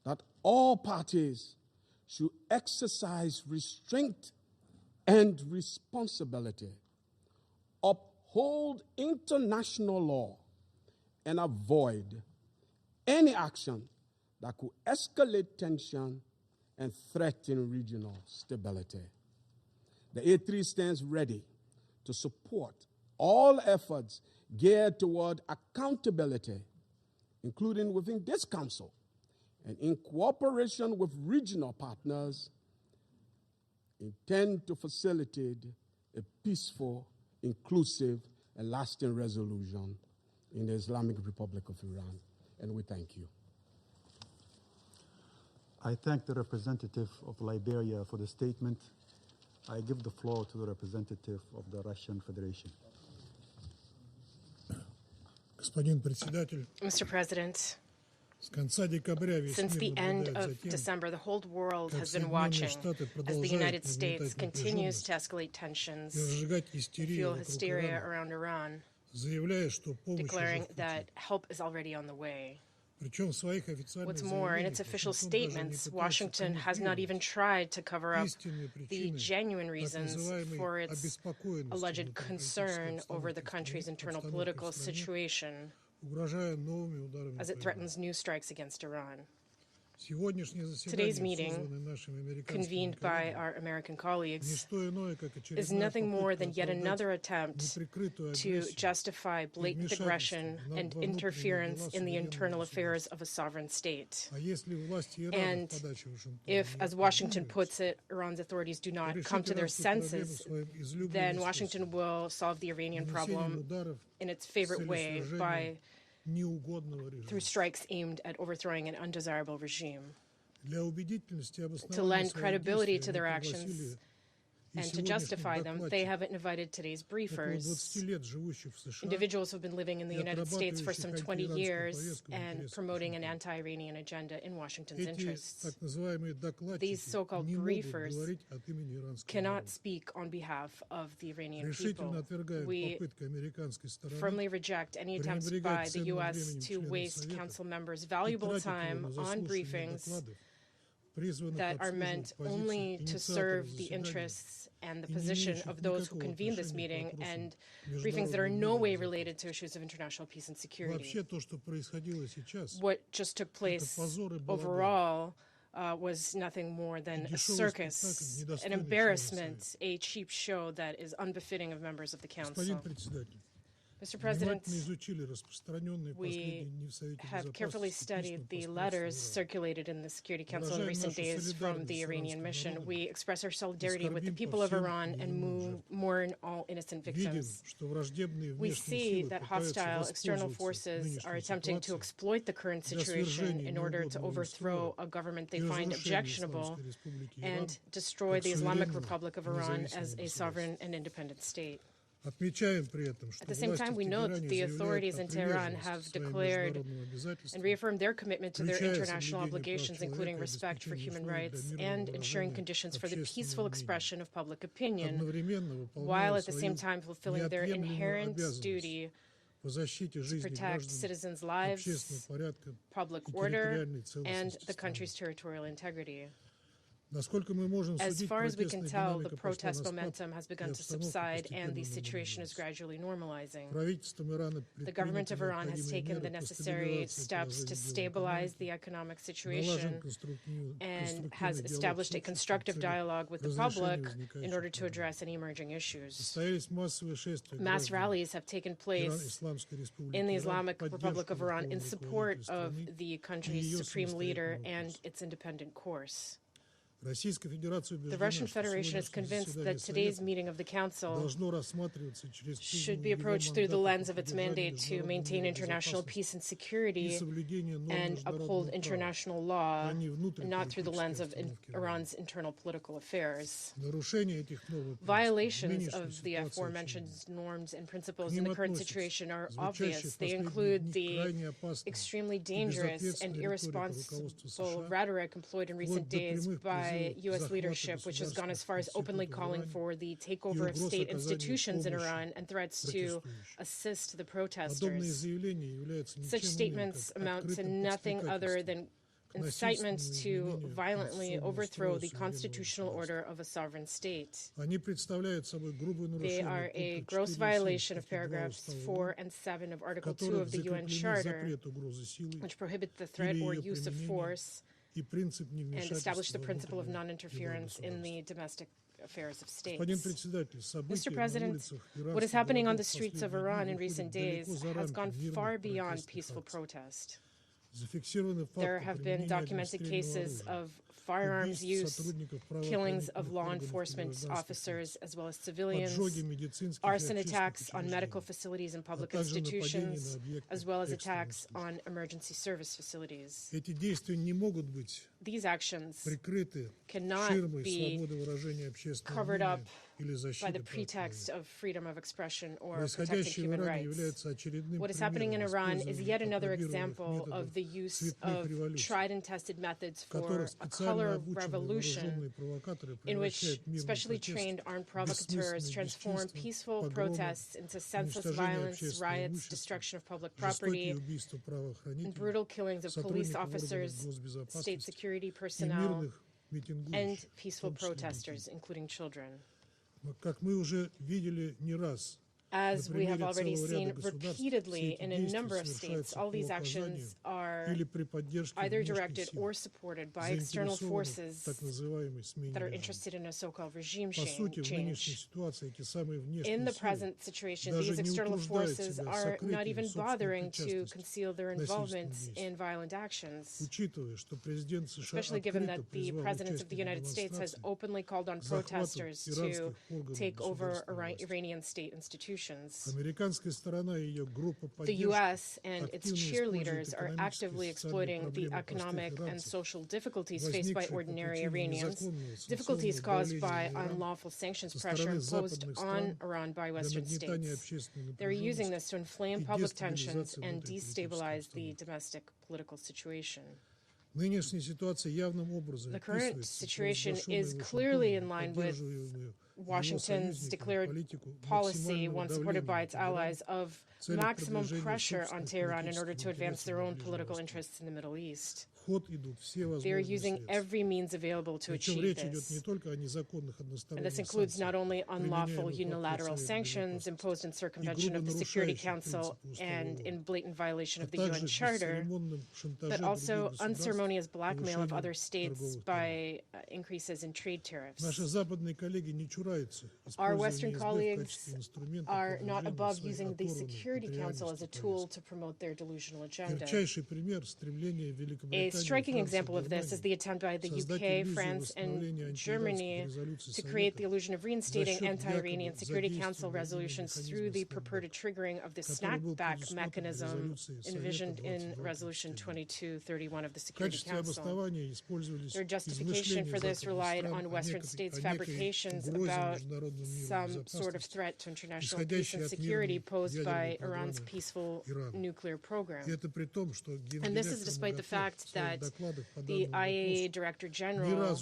that all parties should exercise restraint and responsibility, uphold international law, and avoid any action that could escalate tension and threaten regional stability. The A3 stands ready to support all efforts geared toward accountability, including within this Council, and in cooperation with regional partners, intend to facilitate a peaceful, inclusive, and lasting resolution in the Islamic Republic of Iran. And we thank you. I thank the representative of Liberia for the statement. I give the floor to the representative of the Russian Federation. Господин председатель, Mr. President, Since the end of December, the whole world has been watching as the United States continues to escalate tensions, fuel hysteria around Iran, declaring that help is already on the way. What's more, in its official statements, Washington has not even tried to cover up the genuine reasons for its alleged concern over the country's internal political situation, as it threatens new strikes against Iran. Today's meeting, convened by our American colleagues, is nothing more than yet another attempt to justify blatant aggression and interference in the internal affairs of a sovereign state. And if, as Washington puts it, Iran's authorities do not come to their senses, then Washington will solve the Iranian problem in its favorite way through strikes aimed at overthrowing an undesirable regime. To lend credibility to their actions and to justify them, they have invited today's briefers, individuals who have been living in the United States for some 20 years and promoting an anti-Iranian agenda in Washington's interests. These so-called briefers cannot speak on behalf of the Iranian people. We firmly reject any attempts by the U.S. to waste Council members' valuable time on briefings that are meant only to serve the interests and the position of those who convene this meeting, and briefings that are in no way related to issues of international peace and security. What just took place overall was nothing more than a circus, an embarrassment, a cheap show that is unbefitting of members of the Council. Mr. President, we have carefully studied the letters circulated in the Security Council in recent days from the Iranian mission. We express our solidarity with the people of Iran and mourn all innocent victims. We see that hostile external forces are attempting to exploit the current situation in order to overthrow a government they find objectionable and destroy the Islamic Republic of Iran as a sovereign and independent state. At the same time, we note that the authorities in Tehran have declared and reaffirmed their commitment to their international obligations, including respect for human rights and ensuring conditions for the peaceful expression of public opinion, while at the same time fulfilling their inherent duty to protect citizens' lives, public order, and the country's territorial integrity. As far as we can tell, the protest momentum has begun to subside and the situation is gradually normalizing. The government of Iran has taken the necessary steps to stabilize the economic situation and has established a constructive dialogue with the public in order to address any emerging issues. Mass rallies have taken place in the Islamic Republic of Iran in support of the country's supreme leader and its independent course. The Russian Federation is convinced that today's meeting of the Council should be approached through the lens of its mandate to maintain international peace and security and uphold international law, and not through the lens of Iran's internal political affairs. Violations of the aforementioned norms and principles in the current situation are obvious. They include the extremely dangerous and irresponsible rhetoric employed in recent days by U.S. leadership, which has gone as far as openly calling for the takeover of state institutions in Iran and threats to assist the protesters. Such statements amount to nothing other than incitement to violently overthrow the constitutional order of a sovereign state. They are a gross violation of paragraphs 4 and 7 of Article 2 of the UN Charter, which prohibit the threat or use of force and establish the principle of non-interference in the domestic affairs of states. Mr. President, what is happening on the streets of Iran in recent days has gone far beyond peaceful protest. There have been documented cases of firearms use, killings of law enforcement officers as well as civilians, arson attacks on medical facilities and public institutions, as well as attacks on emergency service facilities. These actions cannot be covered up by the pretext of freedom of expression or protecting human rights. What is happening in Iran is yet another example of the use of tried and tested methods for a color revolution in which specially trained armed provocateurs transform peaceful protests into senseless violence, riots, destruction of public property, and brutal killings of police officers, state security personnel, and peaceful protesters, including children. As we have already seen repeatedly in a number of states, all these actions are either directed or supported by external forces that are interested in a so-called regime change. In the present situation, these external forces are not even bothering to conceal their involvement in violent actions, especially given that the President of the United States has openly called on protesters to take over Iranian state institutions. The U.S. and its cheerleaders are actively exploiting the economic and social difficulties faced by ordinary Iranians, difficulties caused by unlawful sanctions pressure imposed on Iran by Western states. They're using this to inflame public tensions and destabilize the domestic political situation. The current situation is clearly in line with Washington's declared policy, one supported by its allies, of maximum pressure on Tehran in order to advance their own political interests in the Middle East. They are using every means available to achieve this. And this includes not only unlawful unilateral sanctions imposed in circumvention of the Security Council and in blatant violation of the UN Charter, but also unceremonious blackmail of other states by increases in trade tariffs. Our Western colleagues are not above using the Security Council as a tool to promote their delusional agenda. A striking example of this is the attempt by the UK, France, and Germany to create the illusion of reinstating anti-Iranian Security Council resolutions through the purported triggering of the snapback mechanism envisioned in Resolution 2231 of the Security Council. Their justification for this relied on Western states' fabrications about some sort of threat to international peace and security posed by Iran's peaceful nuclear program. And this is despite the fact that the IAEA Director General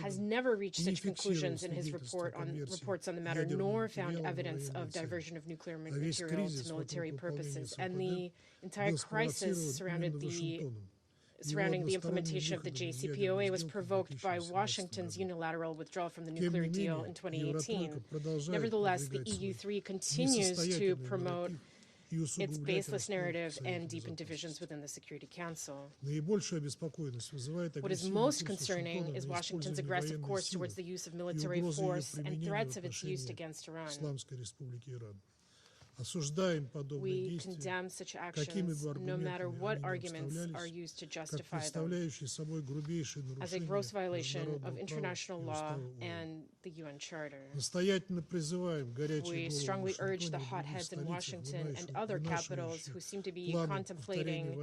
has never reached such conclusions in his reports on the matter, nor found evidence of diversion of nuclear material to military purposes. And the entire crisis surrounding the implementation of the JCPOA was provoked by Washington's unilateral withdrawal from the nuclear deal in 2018. Nevertheless, the EU3 continues to promote its baseless narrative and deepen divisions within the Security Council. What is most concerning is Washington's aggressive course towards the use of military force and threats of its use against Iran. We condemn such actions, no matter what arguments are used to justify them, as a gross violation of international law and the UN Charter. We strongly urge the hotheads in Washington and other capitals who seem to be contemplating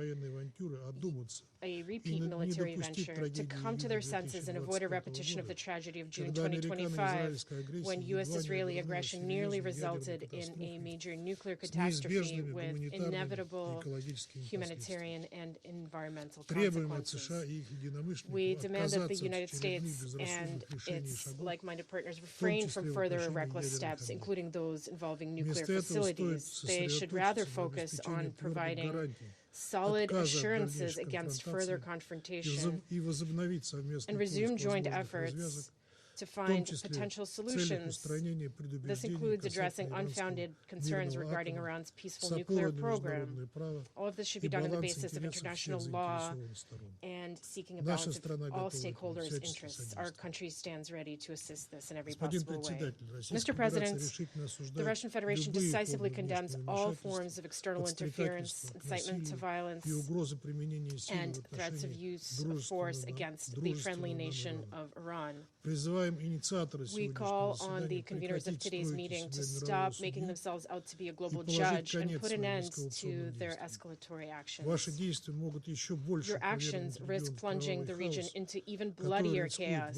a repeat military venture to come to their senses and avoid a repetition of the tragedy of June 2025, when U.S.-Israeli aggression nearly resulted in a major nuclear catastrophe with inevitable humanitarian and environmental consequences. We demand that the United States and its like-minded partners refrain from further reckless steps, including those involving nuclear facilities. They should rather focus on providing solid assurances against further confrontation and resume joint efforts to find potential solutions. This includes addressing unfounded concerns regarding Iran's peaceful nuclear program. All of this should be done on the basis of international law and seeking a balance of all stakeholders' interests. Our country stands ready to assist this in every possible way. Mr. President, the Russian Federation decisively condemns all forms of external interference, incitement to violence, and threats of use of force against the friendly nation of Iran. We call on the conveners of today's meeting to stop making themselves out to be a global judge and put an end to their escalatory actions. Your actions risk plunging the region into even bloodier chaos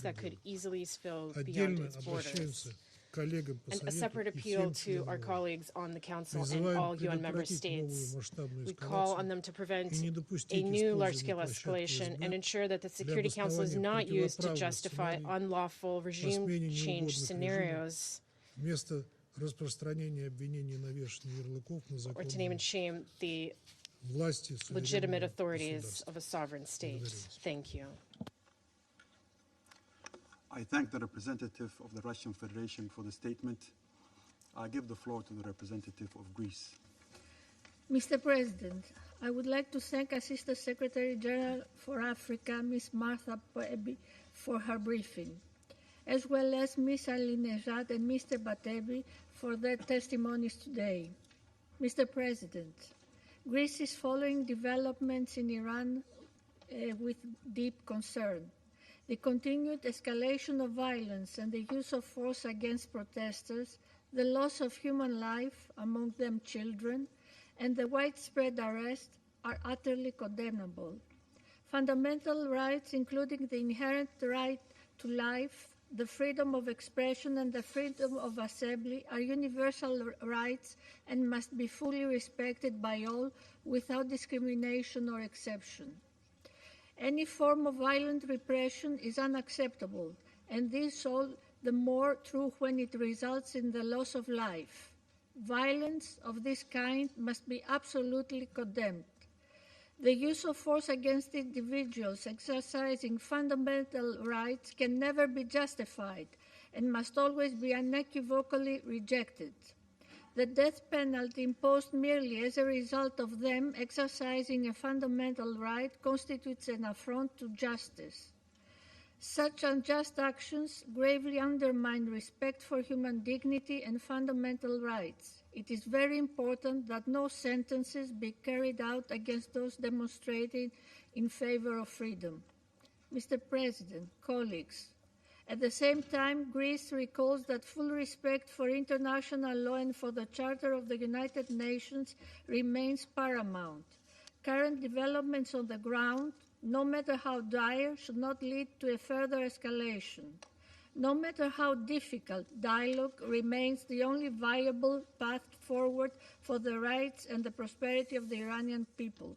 that could easily spill beyond its borders. And a separate appeal to our colleagues on the Council and all UN member states. We call on them to prevent a new large-scale escalation and ensure that the Security Council is not used to justify unlawful regime change scenarios or to name and shame the legitimate authorities of a sovereign state. Thank you. I thank the representative of the Russian Federation for the statement. I give the floor to the representative of Greece. Mr. President, I would like to thank Assistant Secretary General for Africa, Ms. Martha Pebi, for her briefing, as well as Ms. Alinejad and Mr. Batebi for their testimonies today. Mr. President, Greece is following developments in Iran with deep concern. The continued escalation of violence and the use of force against protesters, the loss of human life, among them children, and the widespread arrest are utterly condemnable. Fundamental rights, including the inherent right to life, the freedom of expression, and the freedom of assembly, are universal rights and must be fully respected by all without discrimination or exception. Any form of violent repression is unacceptable, and this all the more true when it results in the loss of life. Violence of this kind must be absolutely condemned. The use of force against individuals exercising fundamental rights can never be justified and must always be unequivocally rejected. The death penalty imposed merely as a result of them exercising a fundamental right constitutes an affront to justice. Such unjust actions gravely undermine respect for human dignity and fundamental rights. It is very important that no sentences be carried out against those demonstrating in favor of freedom. Mr. President, colleagues, at the same time, Greece recalls that full respect for international law and for the Charter of the United Nations remains paramount. Current developments on the ground, no matter how dire, should not lead to a further escalation. No matter how difficult, dialogue remains the only viable path forward for the rights and the prosperity of the Iranian people.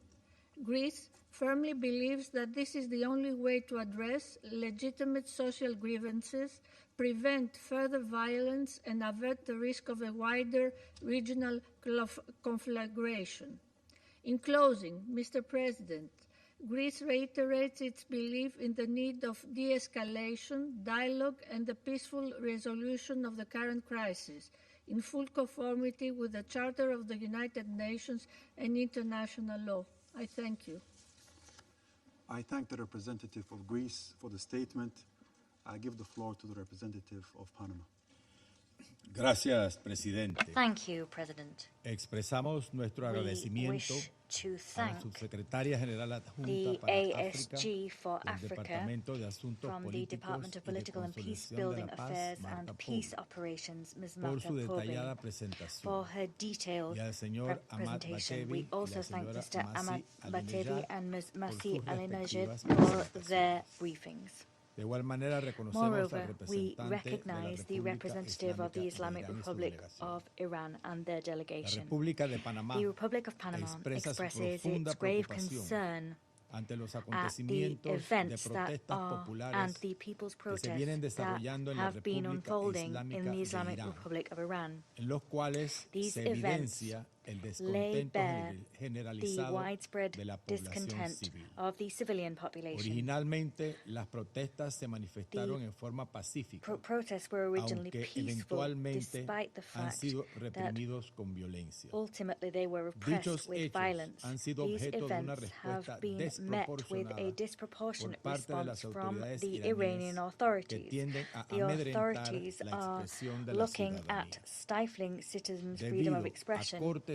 Greece firmly believes that this is the only way to address legitimate social grievances, prevent further violence, and avert the risk of a wider regional conflagration. In closing, Mr. President, Greece reiterates its belief in the need of de-escalation, dialogue, and the peaceful resolution of the current crisis, in full conformity with the Charter of the United Nations and international law. I thank you. I thank the representative of Greece for the statement. I give the floor to the representative of Panama. Gracias, presidente. Thank you, President. Expresamos nuestro agradecimiento To a la thank subsecretaria general adjunta the para África ASG for del Africa Departamento de Asuntos from the Políticos Department of y de Political and Peace Consolidación de Building la Paz, Affairs Marta and Pobe, Peace Operations, Ms. por Marta su detallada Pobe, presentación. for her detailed Y al señor Ahmad presentation. Batebi We y also la thank señora Mr. Ahmad Masi Batebi Alinejad and Ms. por Masi sus Alinejad respectivas for their presentaciones. briefings. De igual manera, reconocemos Moreover, al we representante de la recognize the República representative of the Islámica Islamic de Irán y su Republic delegación. of Iran and their La delegation. República de Panamá The Republic of Panama expresa su expresses profunda its grave preocupación concern ante los at the acontecimientos de events that protestas are populares and the people's que se vienen protests that desarrollando en la have been República unfolding Islámica in the de Islamic Irán, Republic of Iran. en los cuales These se events evidencia el lay descontento bare the generalizado widespread de la población discontent civil. of the civilian population. Originalmente, las protestas se manifestaron en forma pacífica, Protests were originally aunque peaceful, eventualmente despite the han fact sido that reprimidos con violencia. ultimately they were repressed Dichos with hechos violence. han sido These objeto de una events respuesta have been met with a desproporcionada disproportionate por parte de las response from autoridades the iraníes Iranian que authorities. tienden a The amedrentar authorities la are expresión de la looking ciudadanía. at stifling citizens' freedom Debido of a expression cortes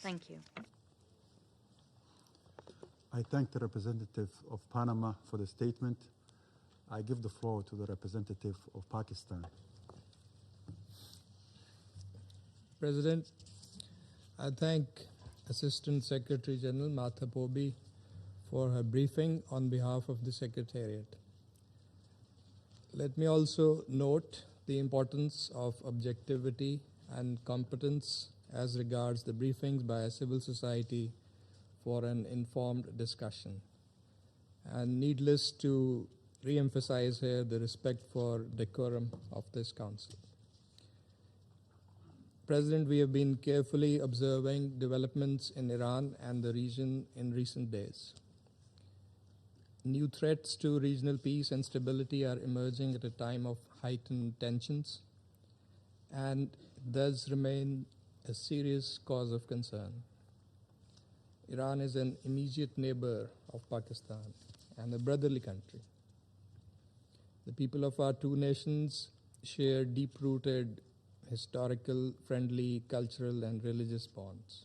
Gracias. Thank you. I thank the representative of Panama for the statement. I give the floor to the representative of Pakistan. President, I thank Assistant Secretary General Martha Poby for her briefing on behalf of the Secretariat. Let me also note the importance of objectivity and competence as regards the briefings by civil society for an informed discussion. And needless to re-emphasize here the respect for decorum of this council. President, we have been carefully observing developments in Iran and the region in recent days. New threats to regional peace and stability are emerging at a time of heightened tensions and does remain a serious cause of concern. Iran is an immediate neighbor of Pakistan and a brotherly country. The people of our two nations share deep-rooted historical, friendly, cultural, and religious bonds.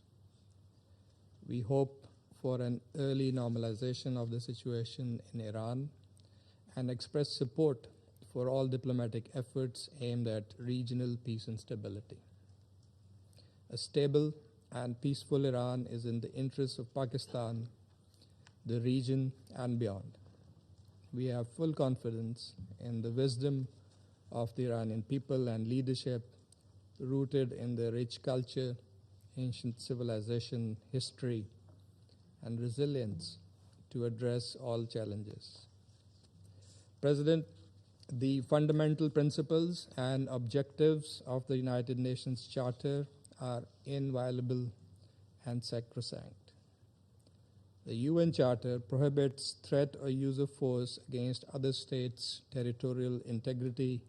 We hope for an early normalization of the situation in Iran and express support for all diplomatic efforts aimed at regional peace and stability. A stable and peaceful Iran is in the interests of Pakistan, the region, and beyond. We have full confidence in the wisdom of the Iranian people and leadership rooted in their rich culture, ancient civilization, history, and resilience to address all challenges. President, the fundamental principles and objectives of the United Nations Charter are inviolable and sacrosanct. The UN Charter prohibits threat or use of force against other states' territorial integrity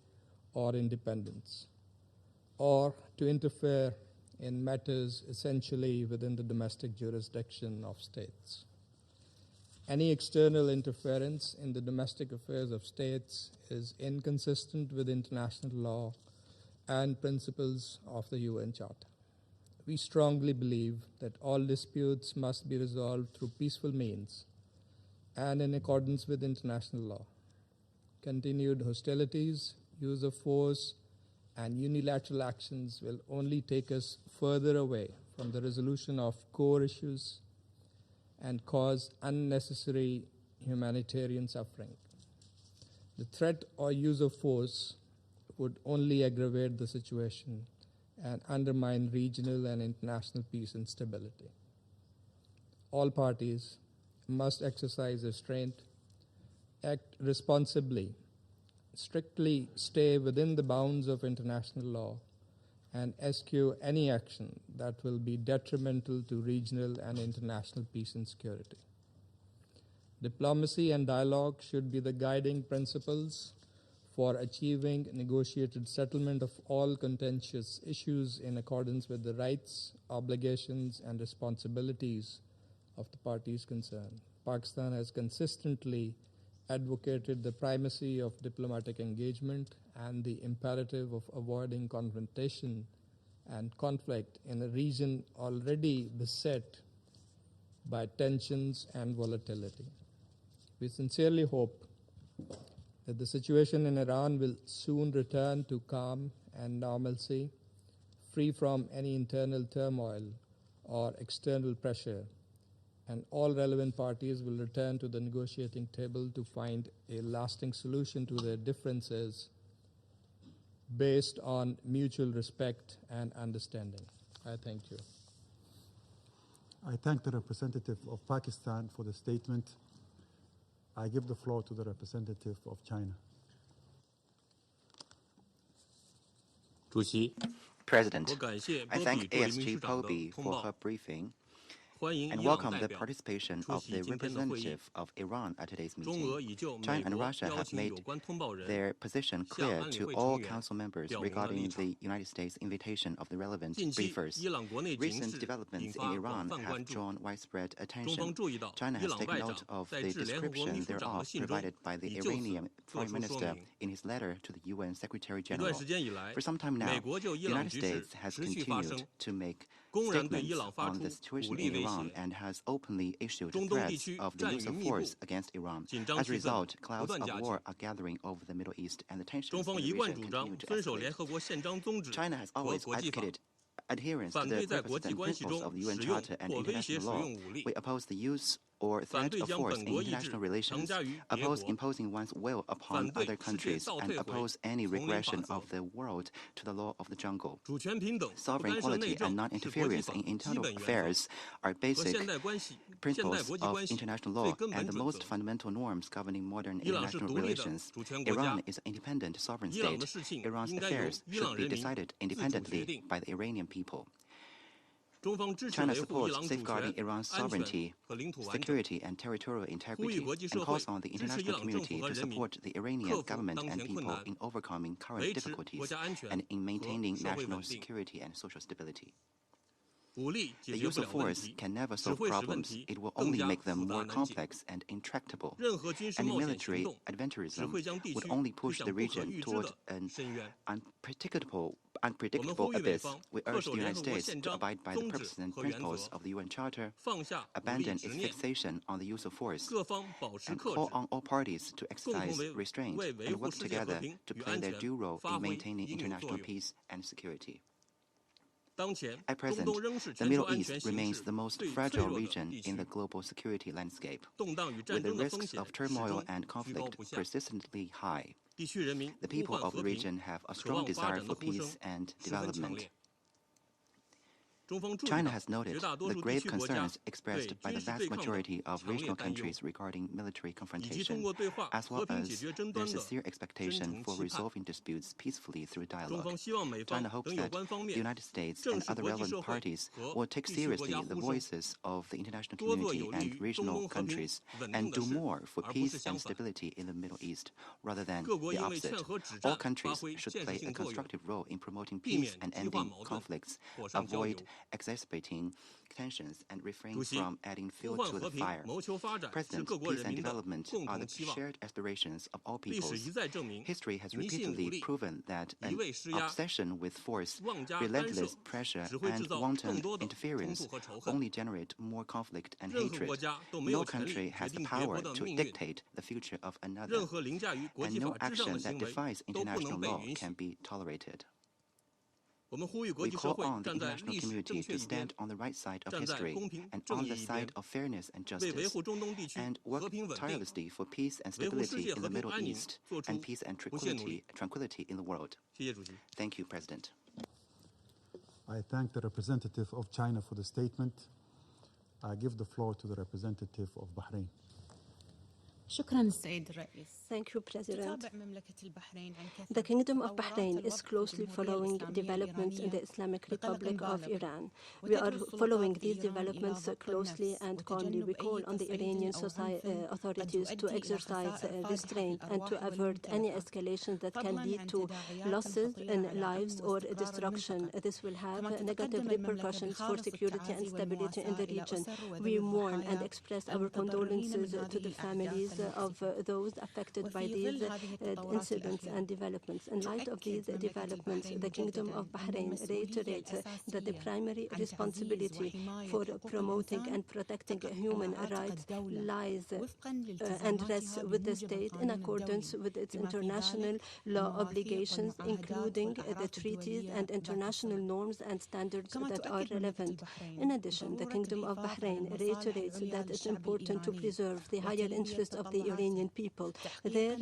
or independence, or to interfere in matters essentially within the domestic jurisdiction of states. Any external interference in the domestic affairs of states is inconsistent with international law and principles of the UN Charter. We strongly believe that all disputes must be resolved through peaceful means and in accordance with international law. Continued hostilities, use of force, and unilateral actions will only take us further away from the resolution of core issues and cause unnecessary humanitarian suffering. The threat or use of force would only aggravate the situation and undermine regional and international peace and stability. All parties must exercise restraint, act responsibly, strictly stay within the bounds of international law, and eschew any action that will be detrimental to regional and international peace and security. Diplomacy and dialogue should be the guiding principles for achieving negotiated settlement of all contentious issues in accordance with the rights, obligations, and responsibilities of the parties concerned. Pakistan has consistently advocated the primacy of diplomatic engagement and the imperative of avoiding confrontation and conflict in a region already beset by tensions and volatility. We sincerely hope that the situation in Iran will soon return to calm and normalcy, free from any internal turmoil or external pressure, and all relevant parties will return to the negotiating table to find a lasting solution to their differences based on mutual respect and understanding. I thank you. I thank the representative of Pakistan for the statement. I give the floor to the representative of China. President, I thank ASG Poby for her briefing and welcome the participation of the representative of Iran at today's meeting. China and Russia have made their position clear to all council members regarding the United States invitation of the relevant briefers. Recent developments in Iran have drawn widespread attention. China has taken note of the description thereof provided by the Iranian Foreign Minister in his letter to the UN Secretary General. For some time now, the United States has continued to make statements on the situation in Iran and has openly issued threats of the use of force against Iran. As a result, clouds of war are gathering over the Middle East, and the tensions in the region continue to escalate. China has always advocated adherence to the purposes and principles of the UN Charter and international law. We oppose the use or threat of force in international relations, oppose imposing one's will upon other countries, and oppose any regression of the world to the law of the jungle. Sovereign equality and non-interference in internal affairs are basic principles of international law and the most fundamental norms governing modern international relations. Iran is an independent sovereign state. Iran's affairs should be decided independently by the Iranian people. China supports safeguarding Iran's sovereignty, security, and territorial integrity, and calls on the international community to support the Iranian government and people in overcoming current difficulties and in maintaining national security and social stability. The use of force can never solve problems. It will only make them more complex and intractable. Any military adventurism would only push the region toward an unpredictable abyss. We urge the United States to abide by the purposes and principles of the UN Charter, abandon its fixation on the use of force, and call on all parties to exercise restraint and work together to play their due role in maintaining international peace and security. At present, the Middle East remains the most fragile region in the global security landscape, with the risks of turmoil and conflict persistently high. The people of the region have a strong desire for peace and development. China has noted the grave concerns expressed by the vast majority of regional countries regarding military confrontation, as well as their sincere expectation for resolving disputes peacefully through dialogue. China hopes that the United States and other relevant parties will take seriously the voices of the international community and regional countries and do more for peace and stability in the Middle East, rather than the opposite. All countries should play a constructive role in promoting peace and ending conflicts, avoid exacerbating tensions, and refrain from adding fuel to the fire. President, peace and development are the shared aspirations of all peoples. History has repeatedly proven that an obsession with force, relentless pressure, and wanton interference only generate more conflict and hatred. No country has the power to dictate the future of another, and no action that defies international law can be tolerated. We call on the international community to stand on the right side of history and on the side of fairness and justice, and work tirelessly for peace and stability in the Middle East and peace and tranquility in the world. Thank you, President. I thank the representative of China for the statement. I give the floor to the representative of Bahrain. شكرا السيد الرئيس. Thank you, President. The Kingdom of Bahrain is closely following developments in the Islamic Republic of Iran. We are following these developments closely and calmly. We call on the Iranian authorities to exercise restraint and to avert any escalation that can lead to losses in lives or destruction. This will have negative repercussions for security and stability in the region. We mourn and express our condolences to the families of those affected by these incidents and developments. In light of these developments, the Kingdom of Bahrain reiterates that the primary responsibility for promoting and protecting human rights lies and rests with the state in accordance with its international law obligations, including the treaties and international norms and standards that are relevant. In addition, the Kingdom of Bahrain reiterates that it's important to preserve the higher interests of the Iranian people. Their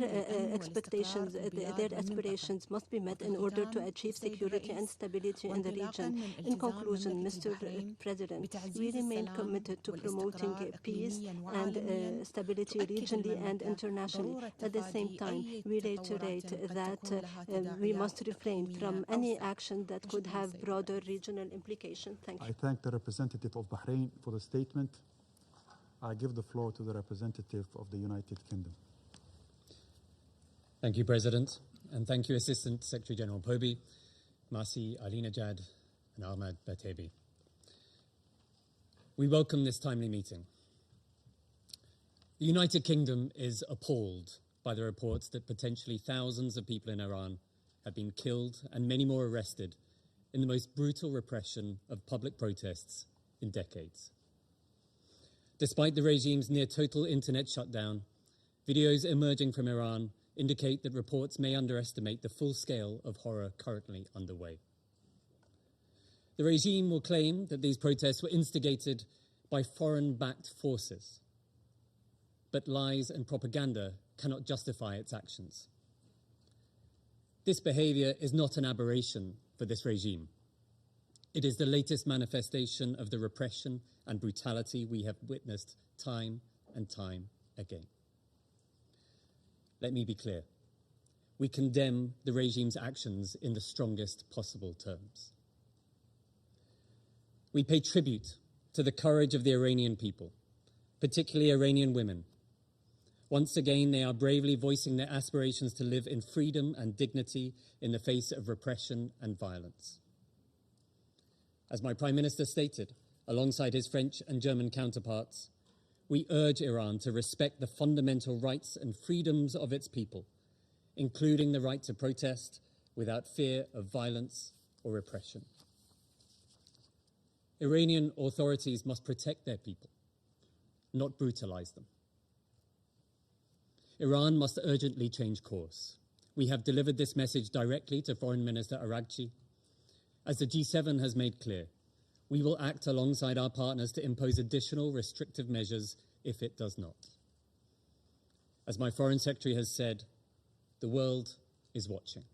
expectations, their aspirations must be met in order to achieve security and stability in the region. In conclusion, Mr. President, we remain committed to promoting peace and stability regionally and internationally. At the same time, we reiterate that we must refrain from any action that could have broader regional implications. Thank you. I thank the representative of Bahrain for the statement. I give the floor to the representative of the United Kingdom. Thank you, President, and thank you, Assistant Secretary General Pobi, Masih Alinejad, and Ahmad Batebi. We welcome this timely meeting. The United Kingdom is appalled by the reports that potentially thousands of people in Iran have been killed and many more arrested in the most brutal repression of public protests in decades. Despite the regime's near-total internet shutdown, videos emerging from Iran indicate that reports may underestimate the full scale of horror currently underway. The regime will claim that these protests were instigated by foreign-backed forces, but lies and propaganda cannot justify its actions. This behavior is not an aberration for this regime. It is the latest manifestation of the repression and brutality we have witnessed time and time again. Let me be clear. We condemn the regime's actions in the strongest possible terms. We pay tribute to the courage of the Iranian people, particularly Iranian women. Once again, they are bravely voicing their aspirations to live in freedom and dignity in the face of repression and violence. As my Prime Minister stated, alongside his French and German counterparts, we urge Iran to respect the fundamental rights and freedoms of its people, including the right to protest without fear of violence or repression. Iranian authorities must protect their people, not brutalize them. Iran must urgently change course. We have delivered this message directly to Foreign Minister Araghchi. As the G7 has made clear, we will act alongside our partners to impose additional restrictive measures if it does not. As my Foreign Secretary has said, the world is watching.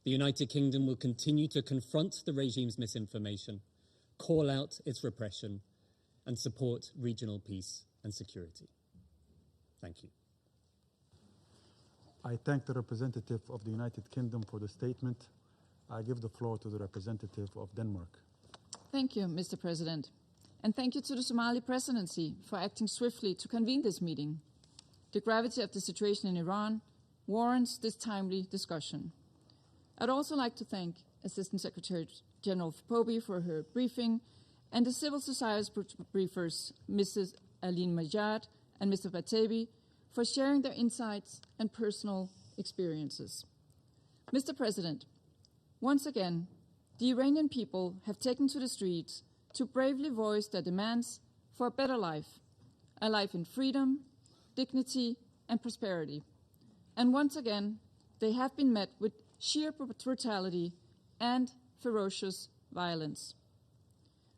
The United Kingdom will continue to confront the regime's misinformation, call out its repression, and support regional peace and security. Thank you. I thank the representative of the United Kingdom for the statement. I give the floor to the representative of Denmark. Thank you, Mr. President. And thank you to the Somali presidency for acting swiftly to convene this meeting. The gravity of the situation in Iran warrants this timely discussion. I'd also like to thank Assistant Secretary General Pobi for her briefing and the civil society briefers, Mrs. Aline Majad and Mr. Batebi, for sharing their insights and personal experiences. Mr. President, once again, the Iranian people have taken to the streets to bravely voice their demands for a better life, a life in freedom, dignity, and prosperity. And once again, they have been met with sheer brutality and ferocious violence.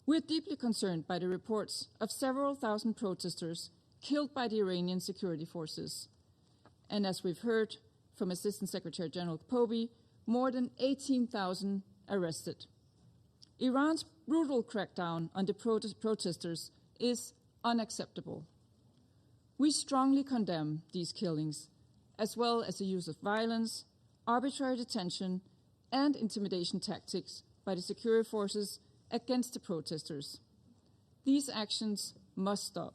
We are deeply concerned by the reports of several thousand protesters killed by the Iranian security forces. And as we've heard from Assistant Secretary General Pobi, more than 18,000 arrested. Iran's brutal crackdown on the protesters is unacceptable. We strongly condemn these killings, as well as the use of violence, arbitrary detention, and intimidation tactics by the security forces against the protesters. These actions must stop.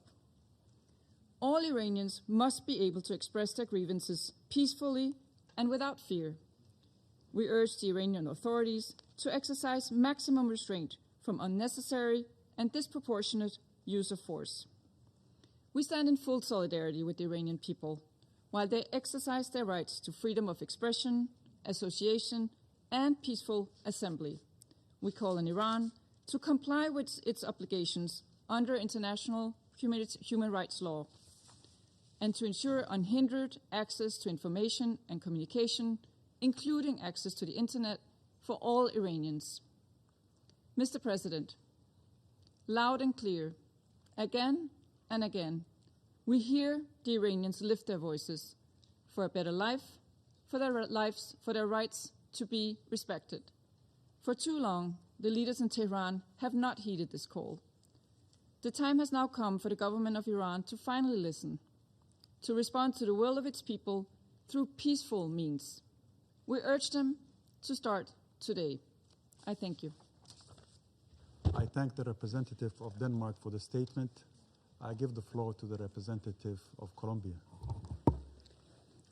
All Iranians must be able to express their grievances peacefully and without fear. We urge the Iranian authorities to exercise maximum restraint from unnecessary and disproportionate use of force. We stand in full solidarity with the Iranian people while they exercise their rights to freedom of expression, association, and peaceful assembly. We call on Iran to comply with its obligations under international human rights law and to ensure unhindered access to information and communication, including access to the internet, for all Iranians. Mr. President, loud and clear, again and again, we hear the Iranians lift their voices for a better life, for their lives, for their rights to be respected. For too long, the leaders in Tehran have not heeded this call. The time has now come for the government of Iran to finally listen, to respond to the will of its people through peaceful means. We urge them to start today. I thank you. I thank the representative of Denmark for the statement. I give the floor to the representative of Colombia.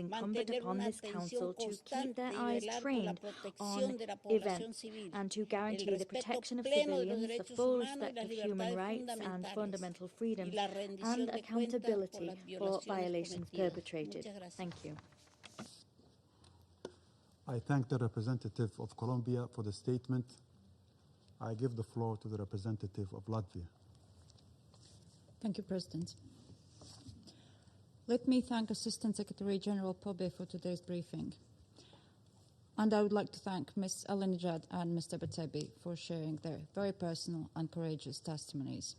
incumbent upon this Council to keep their eyes trained on events and to guarantee the protection of civilians, the full respect of human rights and fundamental freedoms, and accountability for violations perpetrated. Thank you. I thank the representative of Colombia for the statement. I give the floor to the representative of Latvia. Thank you, President. Let me thank Assistant Secretary General Pobe for today's briefing. And I would like to thank Ms. Alinejad and Mr. Batebi for sharing their very personal and courageous testimonies.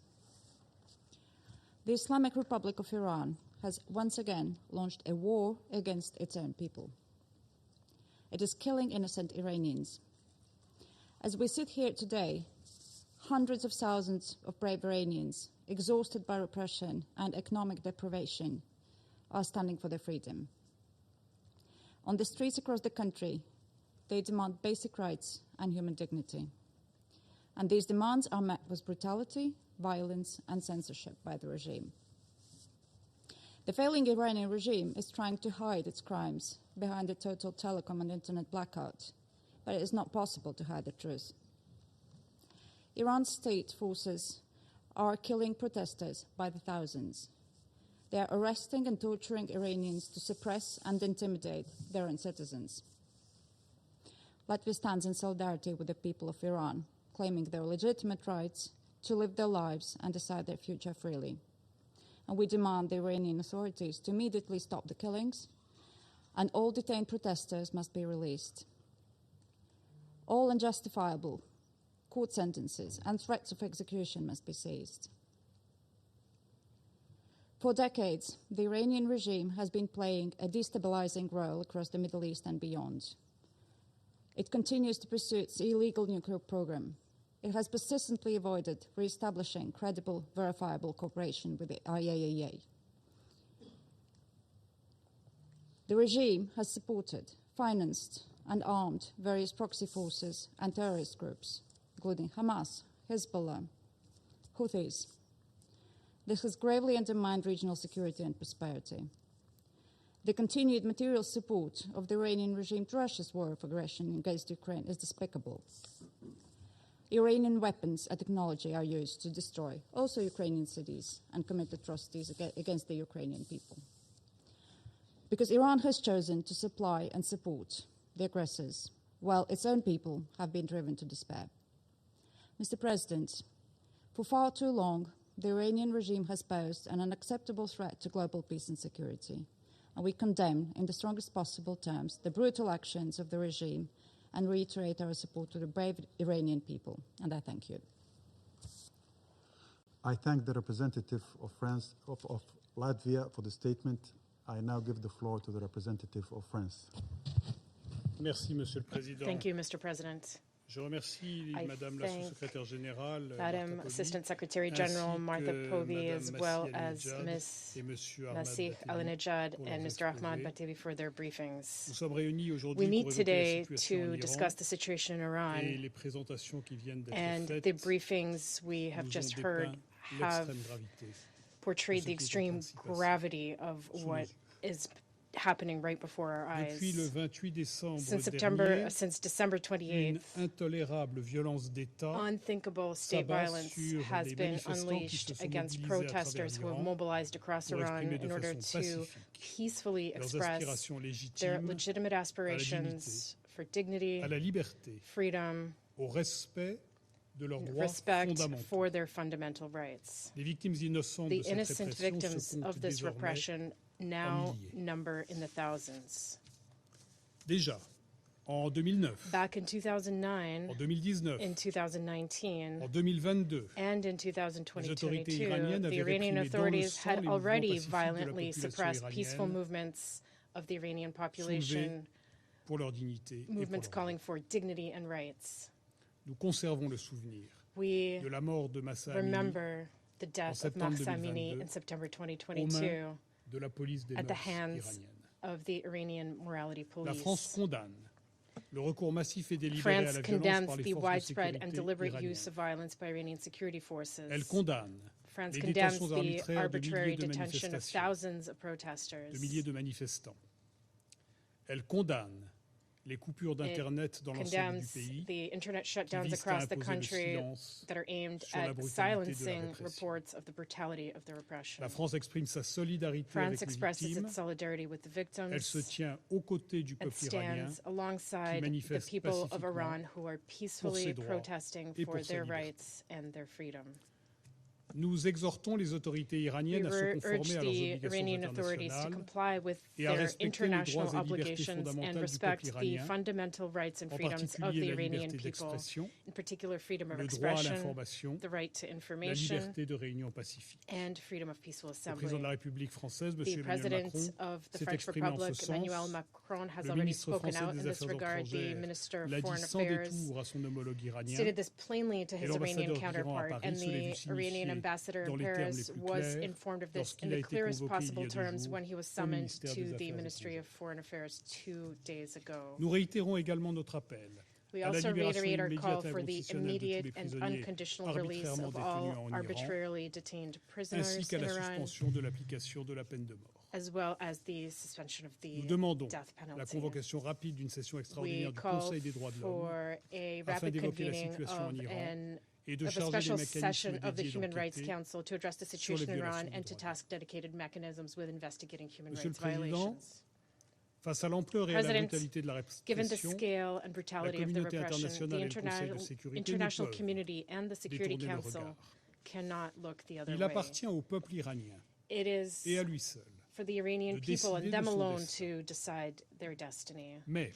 The Islamic Republic of Iran has once again launched a war against its own people. It is killing innocent Iranians. As we sit here today, hundreds of thousands of brave Iranians, exhausted by repression and economic deprivation, are standing for their freedom. On the streets across the country, they demand basic rights and human dignity. And these demands are met with brutality, violence, and censorship by the regime. The failing Iranian regime is trying to hide its crimes behind the total telecom and internet blackout, but it is not possible to hide the truth. Iran's state forces are killing protesters by the thousands. They are arresting and torturing Iranians to suppress and intimidate their own citizens. Latvia stands in solidarity with the people of Iran, claiming their legitimate rights to live their lives and decide their future freely. And we demand the Iranian authorities to immediately stop the killings, and all detained protesters must be released. All unjustifiable court sentences and threats of execution must be ceased. For decades, the Iranian regime has been playing a destabilizing role across the Middle East and beyond. It continues to pursue its illegal nuclear program. It has persistently avoided re-establishing credible, verifiable cooperation with the IAEA. The regime has supported, financed, and armed various proxy forces and terrorist groups, including Hamas, Hezbollah, Houthis. This has gravely undermined regional security and prosperity. The continued material support of the Iranian regime to Russia's war of aggression against Ukraine is despicable. Iranian weapons and technology are used to destroy also Ukrainian cities and commit atrocities against the Ukrainian people. Because Iran has chosen to supply and support the aggressors, while its own people have been driven to despair. Mr. President, for far too long, the Iranian regime has posed an unacceptable threat to global peace and security, and we condemn in the strongest possible terms the brutal actions of the regime and reiterate our support to the brave Iranian people. And I thank you. I thank the representative of Latvia for the statement. I now give the floor to the representative of France. Merci, Monsieur le Président. Thank you, Mr. President. Je remercie Madame la Sous-Secrétaire Générale, Madam Assistant Secretary General Martha Povey, as well as Ms. Nasih Alinejad and Mr. Ahmad Batebi for their briefings. We meet today to discuss the situation in Iran, and the briefings we have just heard have portrayed the extreme gravity of what is happening right before our eyes. Since December 28th, unthinkable state violence has been unleashed against protesters who have mobilized across Iran in order to peacefully express their legitimate aspirations for dignity, freedom, respect for their fundamental rights. The innocent victims of this repression now number in the thousands. Back in 2009, in 2019, and in 2022, the Iranian authorities had already violently suppressed peaceful movements of the Iranian population, movements calling for dignity and rights. We remember the death of Mahsa Amini in September 2022 at the hands of the Iranian morality police. France condemns the widespread and deliberate use of violence by Iranian security forces. France condemns the arbitrary detention of thousands of protesters. It condemns the internet shutdowns across the country that are aimed at silencing reports of the brutality of the repression. France expresses its solidarity with the victims and stands alongside the people of Iran who are peacefully protesting for their rights and their freedom. Nous exhortons les autorités iraniennes à se conformer à leurs obligations internationales et à respecter les droits et libertés fondamentales du peuple iranien, en particulier la liberté d'expression, le droit à l'information, la liberté de réunion pacifique. Le président de la République française, M. Emmanuel Macron, s'est exprimé en ce sens. Le ministre français des Affaires étrangères l'a dit sans détour à son homologue iranien, et l'ambassadeur d'Iran à Paris se l'est vu signifier Ambassador in Paris was informed of this in the clearest possible terms when he was summoned to the Ministry of Foreign Affairs 2 days ago. Nous réitérons également notre appel We à la also libération reiterate our call immédiate et for the inconditionnelle de tous immediate les and prisonniers unconditional release arbitrairement of détenus all en Iran, arbitrarily detained prisoners ainsi qu'à in la Iran, suspension de l'application de la peine de mort. as well as the suspension of the Nous demandons death penalty. la convocation rapide d'une session We extraordinaire du call Conseil des droits de for l'homme a afin rapid d'évoquer la convening situation en of Iran et de a charger special les session mécanismes of the dédiés Human Rights d'enquêter Council to address the sur les situation in Iran violations and des to droits. task dedicated mechanisms with investigating human Monsieur le rights Président, violations. face à l'ampleur et à la President, brutalité de la given the répression, scale and la brutality of the communauté repression, the internationale et le Conseil de sécurité ne international peuvent community and the Security détourner le Council regard. cannot look the other Il way. appartient au peuple iranien It is et à lui seul for the Iranian de people and décider de them son alone destin. to decide their destiny. Mais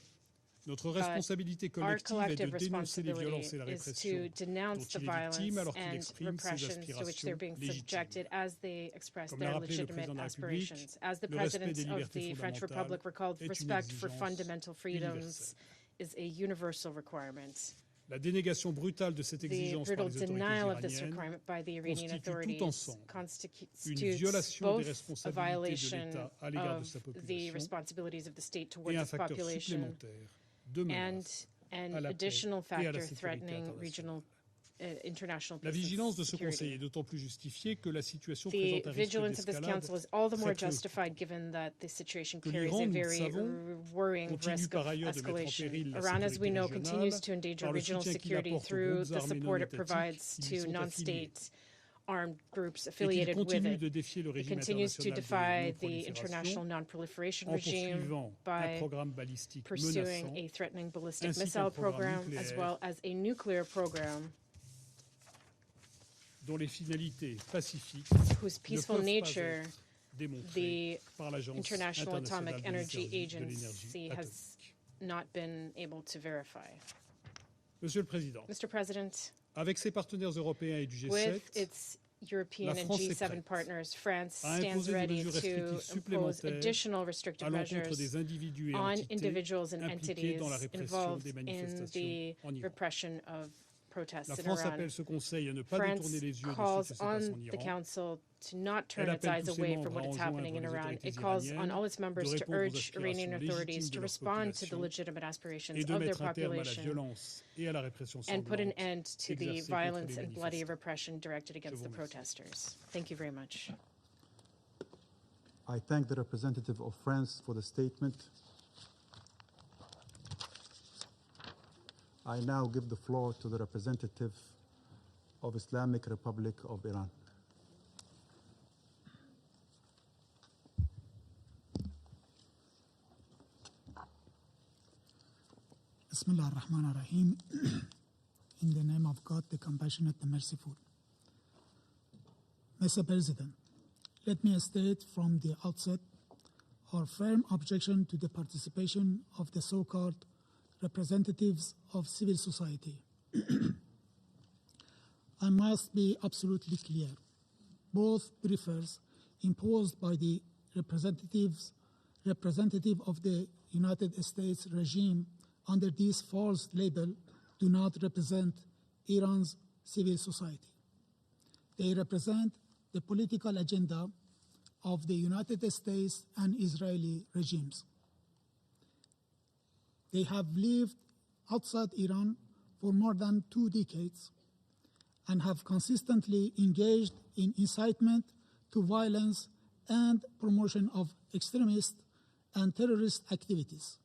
notre But responsabilité our collective est de collective dénoncer les violences et la responsibility is répression to dont denounce the il est victime violence alors qu'il and exprime ses repressions to which aspirations they're being légitimes. subjected as they express Comme l'a their rappelé le legitimate président de la République, aspirations. As the le respect President des of libertés the French fondamentales Republic recalled, est une respect for exigence fundamental freedoms universelle. is a universal requirement. La dénégation brutale de cette The exigence par brutal les autorités denial of this iraniennes requirement by the Iranian constitue tout authorities ensemble une constitutes violation des both a responsabilités de violation l'État à l'égard de of sa the population responsibilities of the state et towards un its facteur population supplémentaire de menace and à an la paix additional et à la factor sécurité threatening internationale. regional international La peace and vigilance de ce security. Conseil est d'autant plus justifiée que la situation The présente un risque vigilance of this d'escalade council is all the more très préoccupant. justified given that the situation Que carries l'Iran, a nous le very savons, worrying continue risk par of ailleurs de mettre en escalation. péril la Iran, as we sécurité know, régionale continues to endanger par le regional soutien qu'il security apporte aux through groupes the armés non support it étatiques provides qui lui to sont affiliés non-state armed groups et qu'il affiliated with continue it. de défier le It régime continues to international defy the international de non-proliferation non-prolifération en regime poursuivant un by programme balistique pursuing menaçant a threatening ballistic ainsi missile qu'un programme program as nucléaire well as a nuclear program dont les finalités pacifiques whose ne peaceful peuvent pas nature être démontrées the par l'Agence International internationale Atomic de Energy l'énergie Agency has atomique. not been able to verify. Monsieur le Président, Mr. President, avec ses partenaires européens et du with G7, its European la and France est G7 prête partners, France à stands imposer des ready mesures to restrictives impose supplémentaires additional restrictive à l'encontre measures des individus et on entités individuals and impliqués entities dans la répression involved des in manifestations the en Iran. repression of protests La in France Iran. appelle ce Conseil à ne pas France détourner les yeux de ce calls qui se passe on en the Iran. Council to not turn Elle its appelle eyes tous ses away membres from what à is happening in enjoindre les Iran. autorités It calls on all its iraniennes members de to répondre aux urge Iranian aspirations authorities légitimes to de leur respond to the population legitimate aspirations et de of their mettre un terme à la population violence et à la répression and put an sanglante end to the exercée contre violence les and bloody manifestants. repression directed against the vous remercie. protesters. Thank you very much. I thank the representative of France for the statement. I now give the floor to the representative of Islamic Republic of Iran. Bismillah ar-Rahman ar-Rahim. In the name of God, the Compassionate, the Merciful. Mr. President, let me state from the outset our firm objection to the participation of the so-called representatives of civil society. I must be absolutely clear. Both briefers imposed by the representative of the United States regime under this false label do not represent Iran's civil society. They represent the political agenda of the United States and Israeli regimes. They have lived outside Iran for more than 2 decades and have consistently engaged in incitement to violence and promotion of extremist and terrorist activities,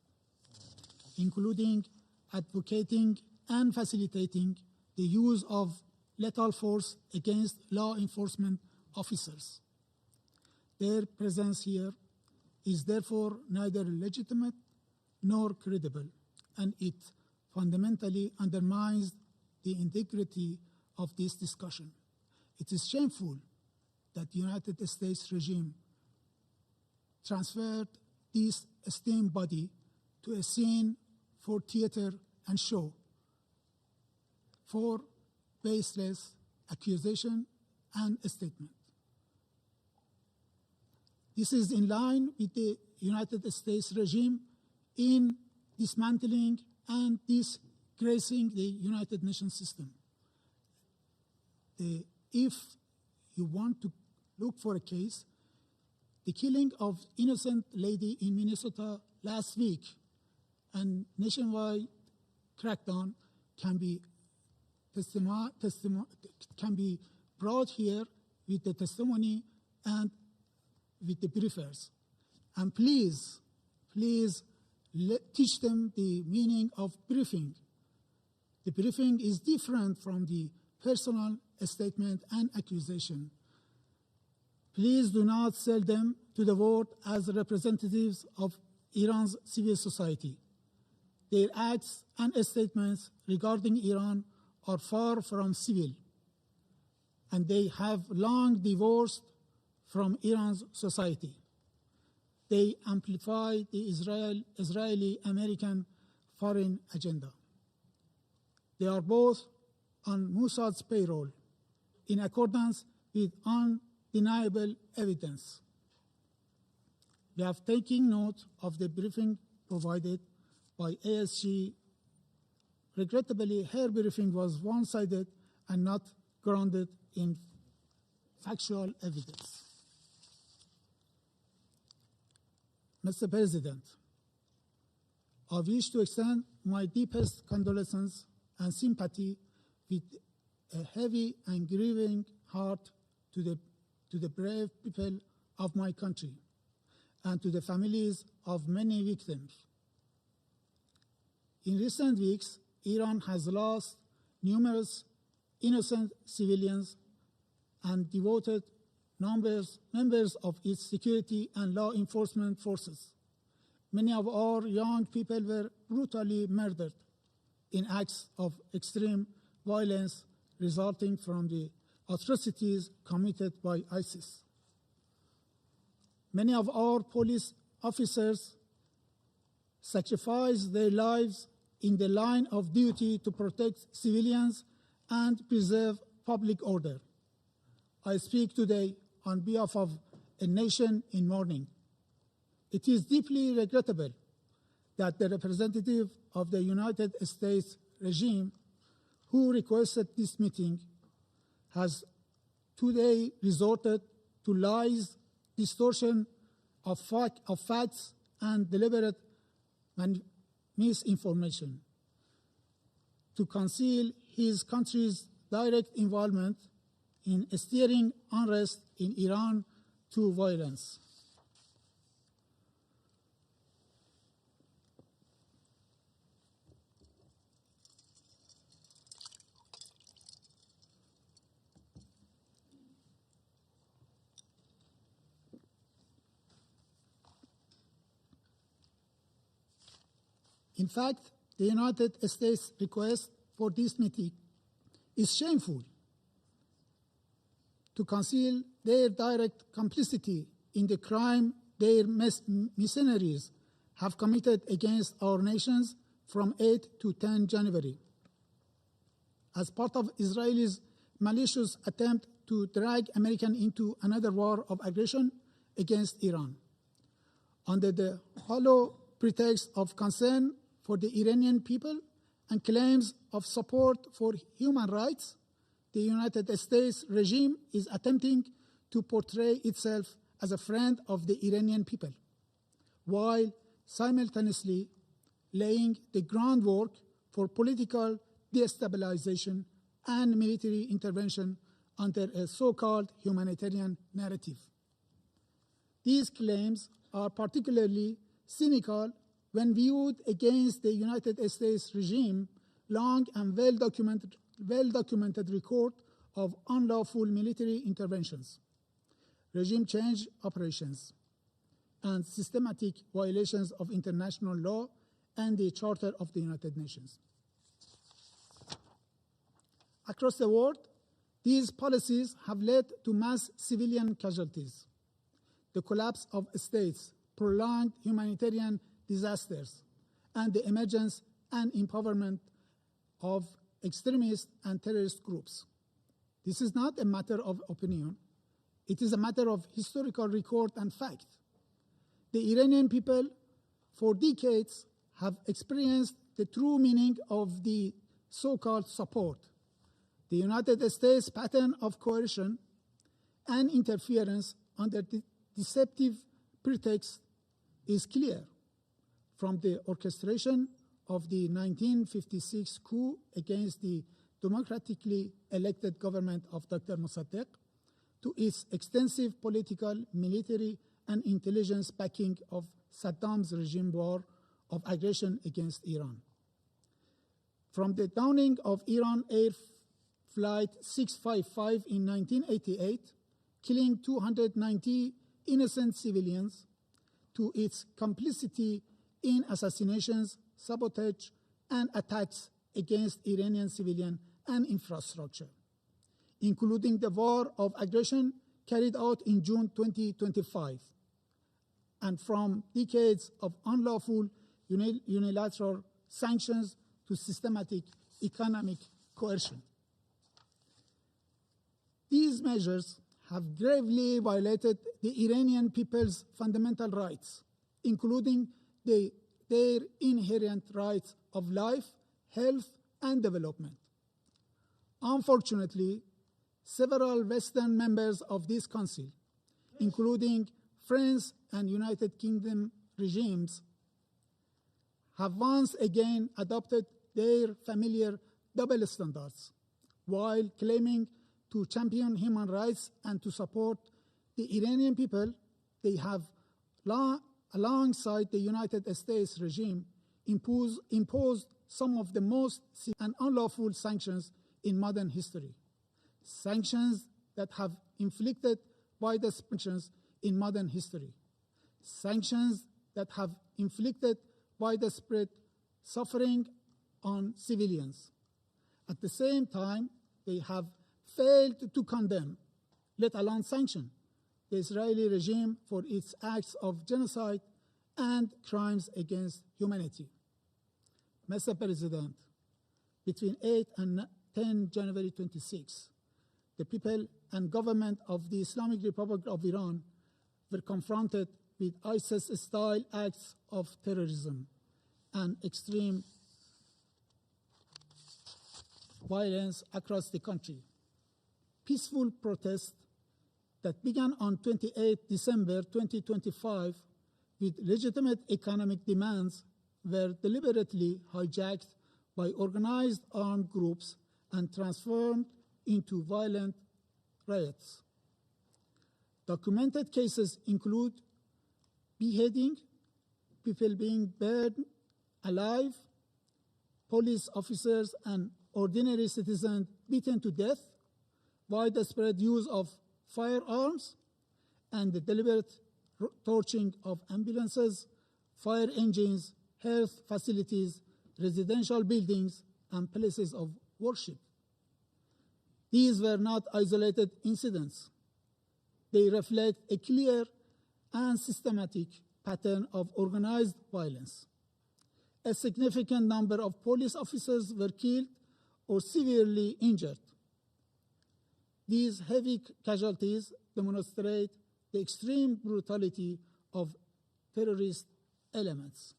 including advocating and facilitating the use of lethal force against law enforcement officers. Their presence here is therefore neither legitimate nor credible, and it fundamentally undermines the integrity of this discussion. It is shameful that the United States regime transferred this esteemed body to a scene for theater and show, for baseless accusation and statement. This is in line with the United States regime in dismantling and disgracing the United Nations system. If you want to look for a case, the killing of innocent lady in Minnesota last week and nationwide crackdown can be brought here with the testimony and with the briefers. And please teach them the meaning of briefing. The briefing is different from the personal statement and accusation. Please do not sell them to the world as representatives of Iran's civil society. Their acts and statements regarding Iran are far from civil, and they have long divorced from Iran's society. They amplify the Israeli-American foreign agenda. They are both on Mossad's payroll in accordance with undeniable evidence. We have taken note of the briefing provided by ASG. Regrettably, her briefing was one-sided and not grounded in factual evidence. Mr. President, I wish to extend my deepest condolences and sympathy with a heavy and grieving heart to the brave people of my country and to the families of many victims. In recent weeks, Iran has lost numerous innocent civilians and devoted members of its security and law enforcement forces. Many of our young people were brutally murdered in acts of extreme violence resulting from the atrocities committed by ISIS. Many of our police officers sacrificed their lives in the line of duty to protect civilians and preserve public order. I speak today on behalf of a nation in mourning. It is deeply regrettable that the representative of the United States regime who requested this meeting has today resorted to lies, distortion of facts, and deliberate misinformation to conceal his country's direct involvement in steering unrest in Iran to violence. In fact, the United States request for this meeting is shameful. To conceal their direct complicity in the crime their mercenaries have committed against our nations from 8 to 10 January. As part of Israel's malicious attempt to drag America into another war of aggression against Iran. Under the hollow pretext of concern for the Iranian people and claims of support for human rights, the United States regime is attempting to portray itself as a friend of the Iranian people, while simultaneously laying the groundwork for political destabilization and military intervention under a so-called humanitarian narrative. These claims are particularly cynical when viewed against the United States regime long and well-documented record of unlawful military interventions, regime change operations, and systematic violations of international law and the Charter of the United Nations. Across the world, These policies have led to mass civilian casualties, the collapse of states, prolonged humanitarian disasters, and the emergence and empowerment of extremist and terrorist groups. This is not a matter of opinion. It is a matter of historical record and fact. The Iranian people, for decades, have experienced the true meaning of the so-called support. The United States pattern of coercion and interference under the deceptive pretext is clear, from the orchestration of the 1956 coup against the democratically elected government of Dr. Mossadegh to its extensive political, military, and intelligence backing of Saddam's regime war of aggression against Iran. From the downing of Iran Air Flight 655 in 1988, killing 290 innocent civilians, to its complicity in assassinations, sabotage, and attacks against Iranian civilian and infrastructure, including the war of aggression carried out in June 2025, and from decades of unlawful unilateral sanctions to systematic economic coercion. These measures have gravely violated the Iranian people's fundamental rights, including their inherent rights of life, health, and development. Unfortunately, several Western members of this Council, including France and United Kingdom regimes, have once again adopted their familiar double standards while claiming to champion human rights and to support the Iranian people. They have, alongside the United States regime, imposed some of the most and unlawful sanctions in modern history. Sanctions that have inflicted widespread sanctions in modern history. Sanctions that have inflicted widespread suffering on civilians. At the same time, they have failed to condemn, let alone sanction, the Israeli regime for its acts of genocide and crimes against humanity. Mr. President, between 8 and 10 January 26, the people and government of the Islamic Republic of Iran were confronted with ISIS-style acts of terrorism and extreme violence across the country. Peaceful protests that began on 28 December 2025 with legitimate economic demands were deliberately hijacked by organized armed groups and transformed into violent riots. Documented cases include beheading, people being burned alive, police officers and ordinary citizens beaten to death, widespread use of firearms, and the deliberate torching of ambulances, fire engines, health facilities, residential buildings, and places of worship. These were not isolated incidents. They reflect a clear and systematic pattern of organized violence. A significant number of police officers were killed or severely injured. These heavy casualties demonstrate the extreme brutality of terrorist elements.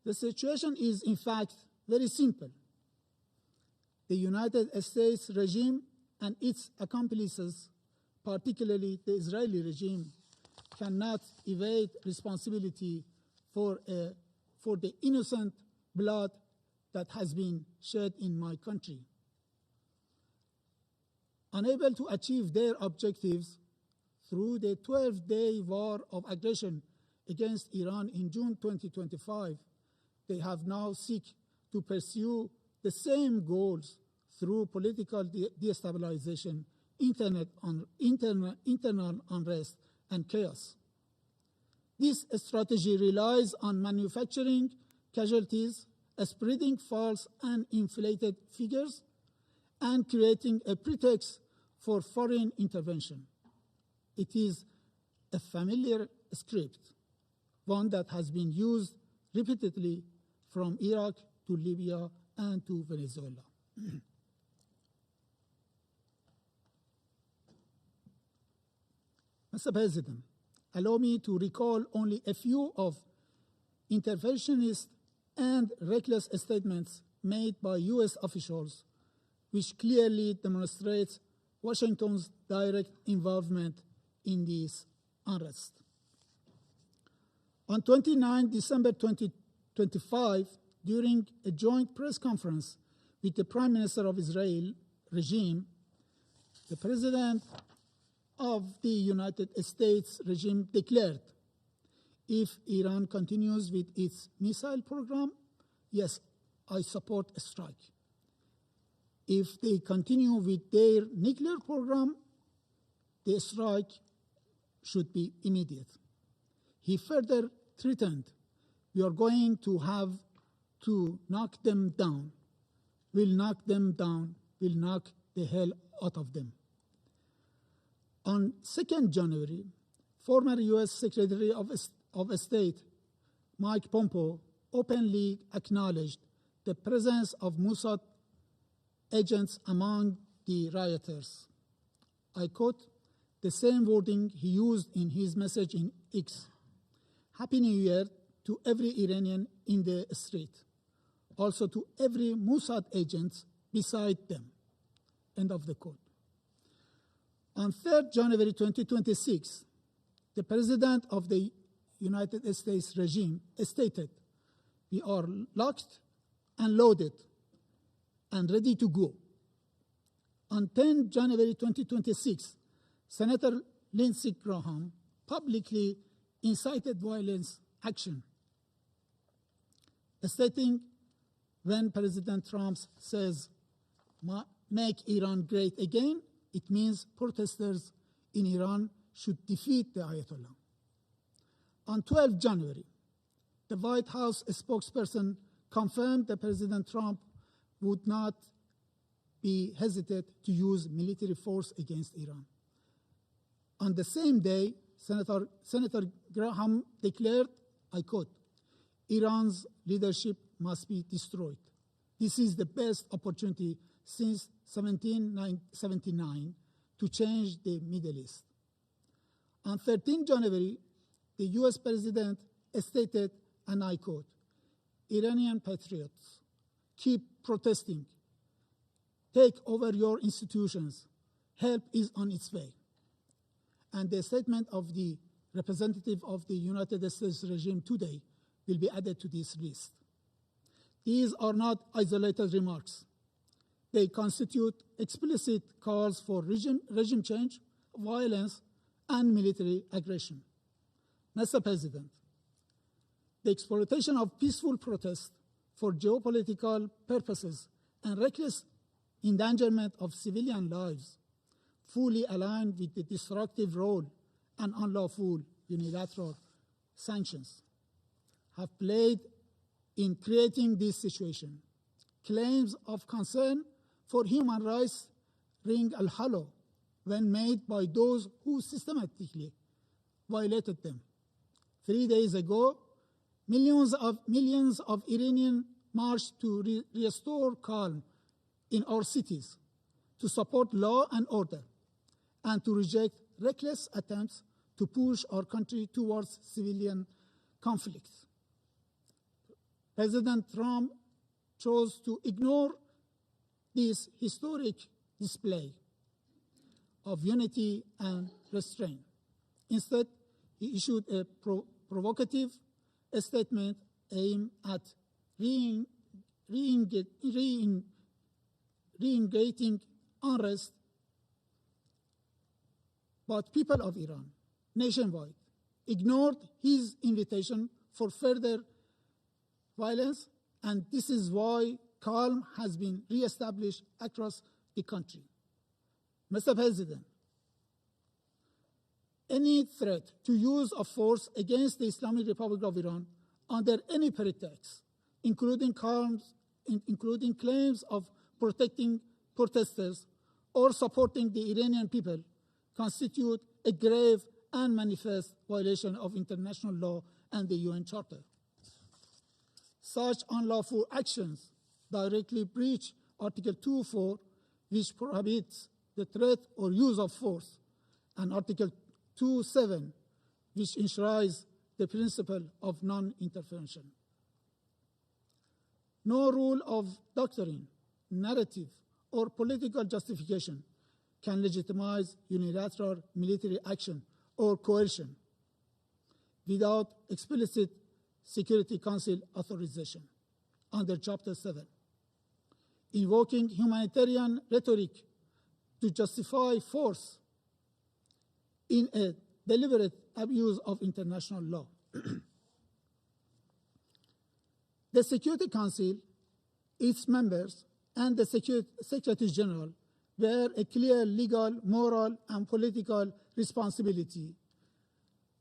The situation is, in fact, very simple. The United States regime and its accomplices, particularly the Israeli regime, cannot evade responsibility for the innocent blood that has been shed in my country. Unable to achieve their objectives through the 12-day war of aggression against Iran in June 2025, they have now sought to pursue the same goals through political destabilization, internal unrest, and chaos. This strategy relies on manufacturing casualties, spreading false and inflated figures, and creating a pretext for foreign intervention. It is a familiar script, one that has been used repeatedly from Iraq to Libya and to Venezuela. Mr. President, allow me to recall only a few of interventionist and reckless statements made by U.S. officials, which clearly demonstrates Washington's direct involvement in this unrest. On 29 December 2025, during a joint press conference with the Prime Minister of Israel regime, the President of the United States regime declared, if Iran continues with its missile program, yes, I support a strike. If they continue with their nuclear program, the strike should be immediate. He further threatened, we are going to have to knock them down. We'll knock them down. We'll knock the hell out of them. On 2nd January, former U.S. Secretary of State Mike Pompeo openly acknowledged the presence of Mossad agents among the rioters. I quote the same wording he used in his message in X. Happy New Year to every Iranian in the street, also to every Mossad agent beside them. End of the quote. On 3rd January 2026, the President of the United States regime stated, we are locked and loaded and ready to go. On 10 January 2026, Senator Lindsey Graham publicly incited violence action, stating when President Trump says, make Iran great again, it means protesters in Iran should defeat the Ayatollah. On 12 January, the White House spokesperson confirmed that President Trump would not be hesitant to use military force against Iran. On the same day, Senator Graham declared, I quote, Iran's leadership must be destroyed. This is the best opportunity since 1779 to change the Middle East. On 13 January, the U.S. President stated, and I quote, Iranian patriots, keep protesting. Take over your institutions. Help is on its way. And the statement of the representative of the United States regime today will be added to this list. These are not isolated remarks. They constitute explicit calls for regime change, violence, and military aggression. Mr. President, the exploitation of peaceful protest for geopolitical purposes and reckless endangerment of civilian lives fully aligned with the destructive role and unlawful unilateral sanctions have played in creating this situation. Claims of concern for human rights ring hollow when made by those who systematically violated them. 3 days ago, millions of Iranians marched to restore calm in our cities, to support law and order, and to reject reckless attempts to push our country towards civilian conflicts. President Trump chose to ignore this historic display of unity and restraint. Instead, he issued a provocative statement aimed at reinvigorating unrest, but people of Iran nationwide ignored his invitation for further violence, and this is why calm has been reestablished across the country. Mr. President, any threat to use of force against the Islamic Republic of Iran under any pretext, including claims of protecting protesters or supporting the Iranian people constitute a grave and manifest violation of international law and the UN Charter. Such unlawful actions directly breach Article 2.4, which prohibits the threat or use of force, and Article 2.7, which enshrines the principle of non-intervention. No rule of doctrine, narrative, or political justification can legitimize unilateral military action or coercion without explicit Security Council authorization under Chapter 7. Invoking humanitarian rhetoric to justify force in a deliberate abuse of international law. The Security Council, its members, and the Secretary General bear a clear legal, moral, and political responsibility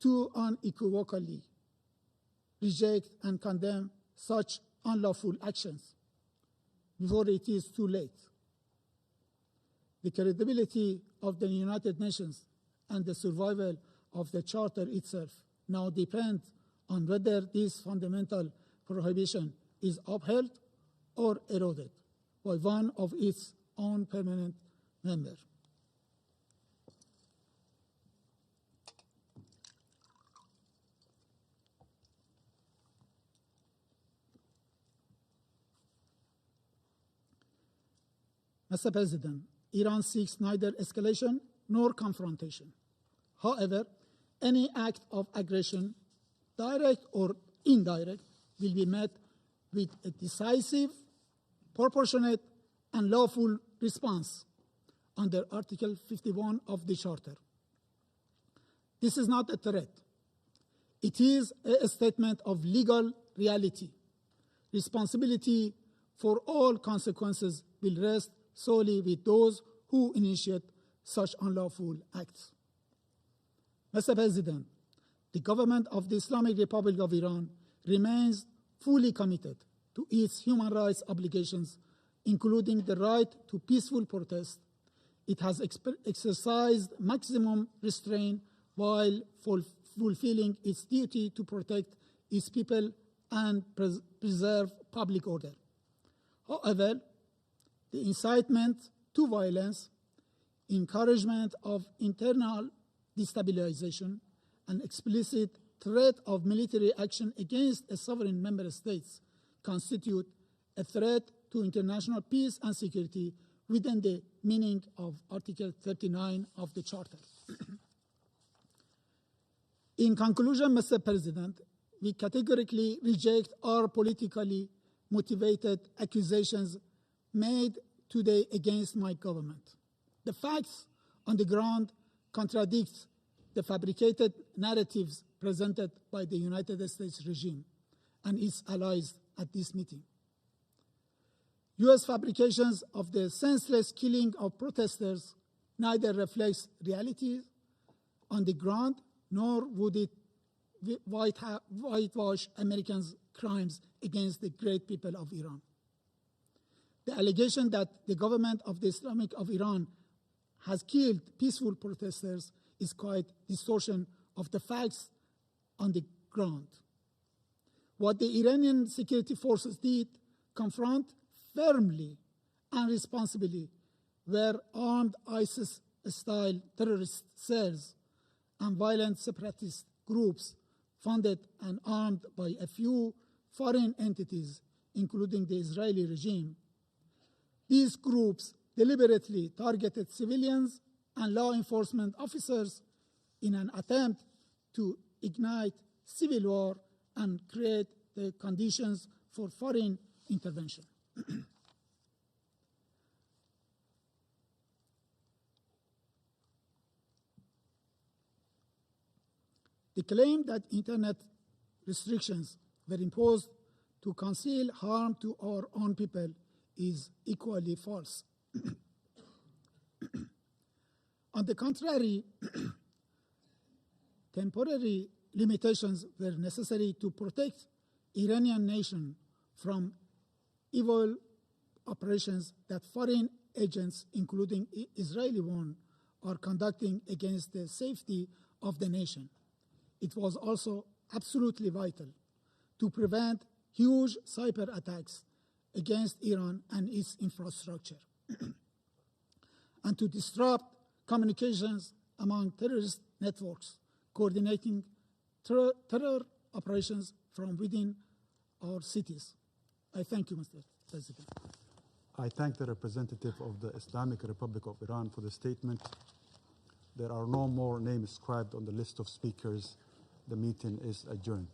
to unequivocally reject and condemn such unlawful actions before it is too late. The credibility of the United Nations and the survival of the Charter itself now depend on whether this fundamental prohibition is upheld or eroded by one of its own permanent members. Mr. President, Iran seeks neither escalation nor confrontation. However, any act of aggression, direct or indirect, will be met with a decisive, proportionate, and lawful response under Article 51 of the Charter. This is not a threat. It is a statement of legal reality. Responsibility for all consequences will rest solely with those who initiate such unlawful acts. Mr. President, the government of the Islamic Republic of Iran remains fully committed to its human rights obligations, including the right to peaceful protest. It has exercised maximum restraint while fulfilling its duty to protect its people and preserve public order. However, the incitement to violence, encouragement of internal destabilization, and explicit threat of military action against a sovereign member states constitute a threat to international peace and security within the meaning of Article 39 of the Charter. In conclusion, Mr. President, we categorically reject our politically motivated accusations made today against my government. The facts on the ground contradict the fabricated narratives presented by the United States regime and its allies at this meeting. U.S. fabrications of the senseless killing of protesters neither reflects reality on the ground nor would it whitewash Americans' crimes against the great people of Iran. The allegation that the government of the Islamic of Iran has killed peaceful protesters is quite distortion of the facts on the ground. What the Iranian security forces did confront firmly and responsibly were armed ISIS-style terrorist cells and violent separatist groups funded and armed by a few foreign entities, including the Israeli regime. These groups deliberately targeted civilians and law enforcement officers in an attempt to ignite civil war and create the conditions for foreign intervention. The claim that internet restrictions were imposed to conceal harm to our own people is equally false. On the contrary, temporary limitations were necessary to protect Iranian nation from evil operations that foreign agents, including Israeli one, are conducting against the safety of the nation. It was also absolutely vital to prevent huge cyber attacks against Iran and its infrastructure and to disrupt communications among terrorist networks, coordinating terror operations from within our cities. I thank you, Mr. President. I thank the representative of the Islamic Republic of Iran for the statement. There are no more names inscribed on the list of speakers. The meeting is adjourned.